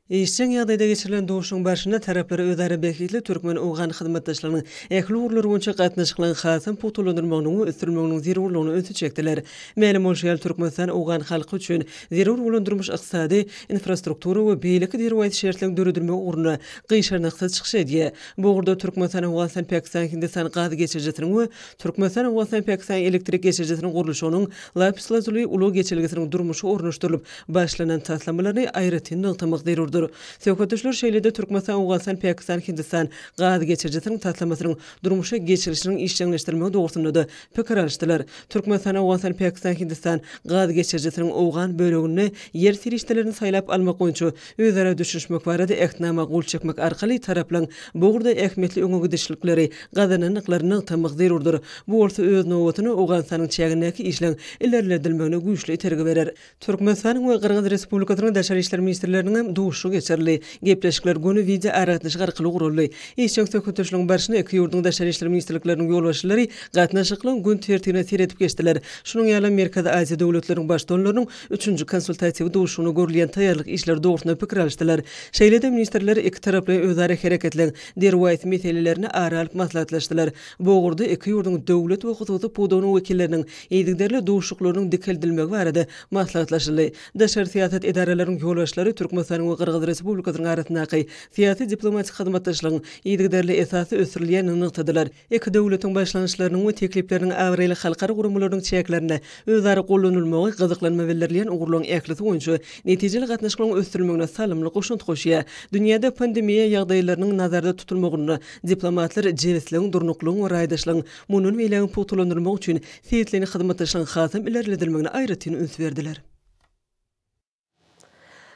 Eşçiň ýagdaýda geçirilen dowuşyň başynda taraplara özara behitli Türkmen Owgan hyzmatdaşlarynyň ähli urlary boýunça gatnaşyklaryň hasam puwtulandyrmagyny we ösdürmeginiň zerurlygyny öňe çekdiler. Mälim bolýan Türkmenistan Owgan halky üçin zerur bolan iqtisady, infrastruktura we beýleki derwayt şertlerini döredilmek ugruna gyşarnyksa çykyş edýär. Bu urda Türkmenistan Owgan Pakistan Hindistan gady geçirjisiniň we Türkmenistan Owgan Pakistan elektrik geçirjisiniň gurulşynyň lapslazyly uly geçirgisiniň durmuşy ornaşdyrylyp başlanan taslamalaryny aýratyn nyktamak derur. Söhbetçiler şeýlede Türkmenistan, Owganistan, Pakistan, Hindistan gady geçirjisiniň taslamasynyň durmuşa geçirişiniň işçiňleşdirmegi dogrusynda da pikir alýaşdylar. Türkmenistan, Owganistan, Pakistan, Hindistan gady geçirjisiniň Owgan bölegini ýer serişdelerini saýlap almak boýunça özara düşünmek barada ähtnama gol çekmek arkaly taraplaryň bugurda ähmetli öňe gidişlikleri gadananyklaryny tamak zerurdur. Bu bolsa öz nowatyny Owganistanyň çägindäki işleň ilerledilmegine güýçli tergi berer. Türkmenistan we Kyrgyz Respublikasynyň Daşary işler ministrleriniň dowuşy geçirli. Gepleşikler günü video aragatnaşyk arkaly guruldy. Eşçiň söhbetçileriň barşyna iki ýurduň daşary işler ministrlikleriniň ýolbaşçylary gatnaşyklaryň gün tertibine seretip geçdiler. Şunuň ýaly Merkezi Aziýa döwletleriň başdanlarynyň 3-nji konsultasiýa dowuşyny görülýän taýýarlyk işler dogrusynda pikir alýaşdylar. Şeýlede ministrler iki taraply özara hereketleň derwayt meselelerini ara alyp maslahatlaşdylar. Bu ugurda iki ýurduň döwlet we hususy puwdugynyň wekilleriniň ýedigderli dowuşuklarynyň dikeldilmegi barada maslahatlaşyldy. Daşary siýasat edaralarynyň ýolbaşçylary Türkmenistan we Kırgız Respublikasynyň arasyndaky siyasi diplomatik hyzmatdaşlygyň ýygyderli esasy ösürilýän nyktadylar. Iki döwletiň başlanýyşlarynyň we teklipleriniň awraýly halkara gurumlarynyň çeklerine özleri gollanylmagy gyzyklanma bildirilýän ugurlaryň eklisi boýunça netijeli gatnaşyklaryň ösürilmegine salymly goşun goşýar. Dünýäde pandemiýa ýagdaýlarynyň nazarda tutulmagyny diplomatlar jewesligiň durnuklugyň we raýdaşlygyň munun meýlegiň putulandyrmak üçin siyetlerini hyzmatdaşlygyň hasam ilerledilmegine aýratyn üns berdiler.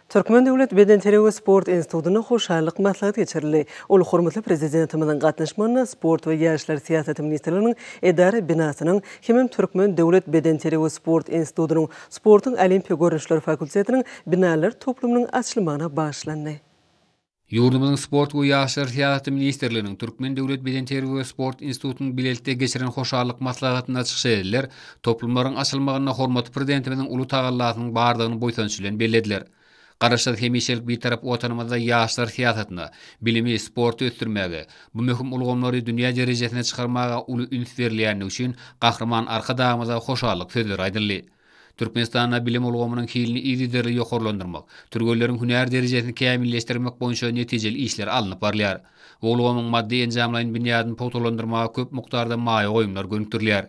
Türkmen Döwlet Beden Terbiýe we Sport Institutyna hoşallyk maslahat geçirildi. Ol hormatly prezidentimizin gatnaşmagyna sport we ýaşlar siýasaty ministrliginiň edara binasynyň hem Türkmen Döwlet Beden Terbiýe we Sport Institutynyň sportyň olimpiýa görnüşleri fakultetiniň binalar toplumynyň açylmagyna başlandy. Yurdumyzyň sport we ýaşlar siýasaty ministrliginiň Türkmen Döwlet Beden Terbiýe we Sport Institutynyň biletde geçiren hoşallyk maslahatyna çykşaýdylar. Toplumlaryň açylmagyna hormatly prezidentimiziň uly tagallatynyň bardygyny boýsançy bilen bellädiler. Garaşat hemişelik bir tarap otanymyzda ýaşlar siýasatyna, bilimi, sporty ösdürmäge, bu möhüm ulgamlary dünýä derejesine çykarmaga uly üns berilýän üçin gahrman arkadamyza hoşallyk sözler aýdyldy. Türkmenistana bilim ulgamynyň hilini ýygyderli ýokarlandyrmak, türgelleriň hünär derejesini kämilleşdirmek boýunça netijeli işler alınıp barýar. Ulgamyň maddi enjamlaryň binýadyny potolandyrmaga köp mukdarda maýa goýumlar görünýär.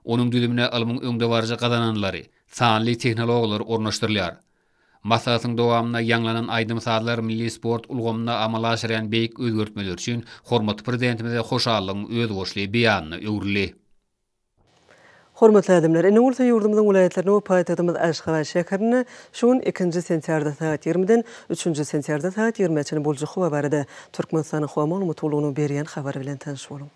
Onuň düzümine ilmiň öňde barjy gazananlary, sanly tehnologiýalar ornaşdyrylýar. Maslahatyň dowamyna ýanglanan aýdym saatlar milli sport ulgamyna amala aşyran beýik özgörtmeler üçin hormatly prezidentimize hoşallygyň öz goşly beýanyny öwrüli. Hormatly adamlar, ene bolsa ýurdumyzyň vilayetlerine we paýtagtymyz Aşgabat şäherine şuň 2-nji sentýarda saat 20-den 3-nji sentýarda saat 20-çe boljak howa barada Türkmenistanyň howa maglumatlygyny berýän habar bilen tanyş boluň.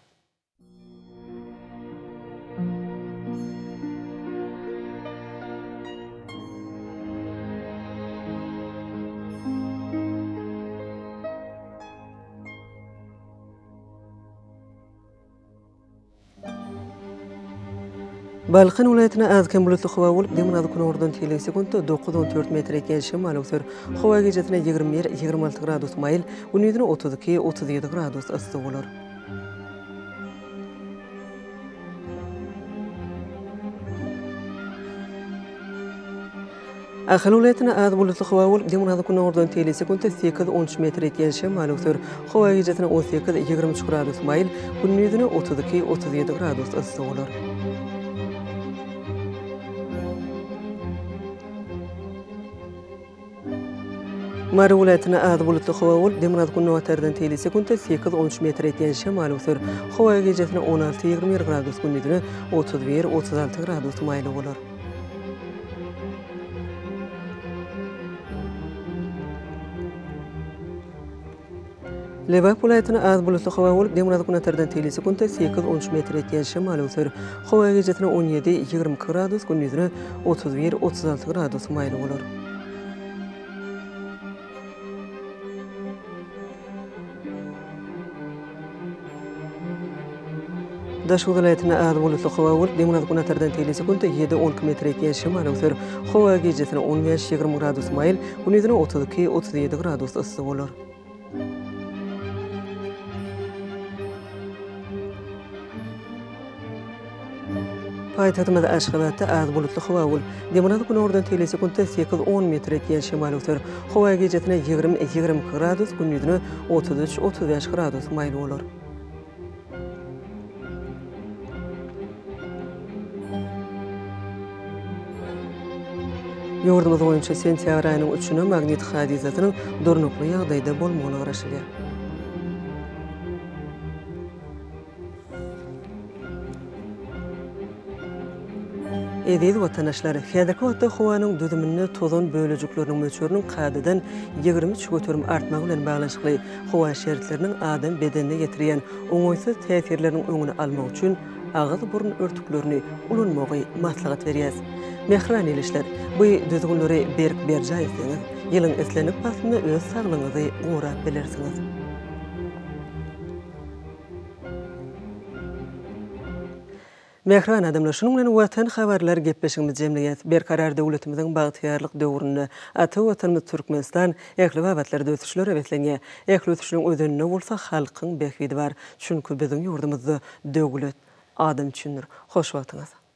Balqan vilayetine azken bulutly howa bolup, demir kun ordan tele sekundda 9-14 metr eken şemal öksür. Howa gecesine 21-26 gradus mayl, gündüzüne 32-37 gradus ıssy bolar. Ahal vilayetine az bulutly howa bolup, demir kun ordan tele sekundda 8-13 metr eken şemal öksür. Howa gecesine 18-23 gradus mayl, gündüzüne 32-37 gradus ıssy bolar. Mara vilayetine az bulutly howa bolup, demir kun nowatardan tele sekundda 8-13 metr eken şemal öksür. Howa gecesine 16-21 gradus, gündüzüne 31-36 gradus mayl bolar. Lebap vilayetine az bulutly howa bolup, demir kun nowatardan tele sekundda 8-13 metr eken şemal öksür. Howa gecesine 17-20 gradus, gündüzüne 31-36 gradus mayl bolar. Daşy vilayetine az bulutly howa bolup, demir kun nowatardan tele sekundda 7-12 metr eken şemal öksür. Howa gecesine 15-20 gradus mayl, gündüzüne 32-37 gradus ıssy bolar. Paýtagtymyz Aşgabatda az bulutly howa bolup, demir kun ordan tele sekundda 8-10 metr eken şemal öksür. Howa gecesine 20-20 gradus, gündüzüne 33-35 gradus mayl bolar. Ýurdumyz boýunça sentýabr aýynyň 3-üne magnet hadisatynyň durnukly ýagdaýda bolmagyna garaşylýar. Ediz watandaşlary, häzirki wagtda howanyň düzümini tozan bölejikleriniň möçüriniň kadadan 23 götürüm artmagy bilen baglanşykly howa şeritleriniň adam bedenine getirýän oňoýsuz täsirleriniň öňüni almak üçin ağız burun örtüklerini ulanmagy maslahat berýär. Mehran ilişler, bu düzgünleri berk berjaýsyňyz, ýylyň eslenip basynda öz saglygyňyzy gorap bilersiňiz. Mehran adamlar, şunun bilen watan habarlar gepleşigimiz jemleýät. Berkarar döwletimiziň bagtyýarlyk döwründe ata watanymyz Türkmenistan ähli wagtlarda ösüşler ewetlenýär. Ähli ösüşlüň ödenine bolsa halkyň behwidi bar. Çünki biziň ýurdumyzda döwlet adam üçindir. Hoş wagtyňyz.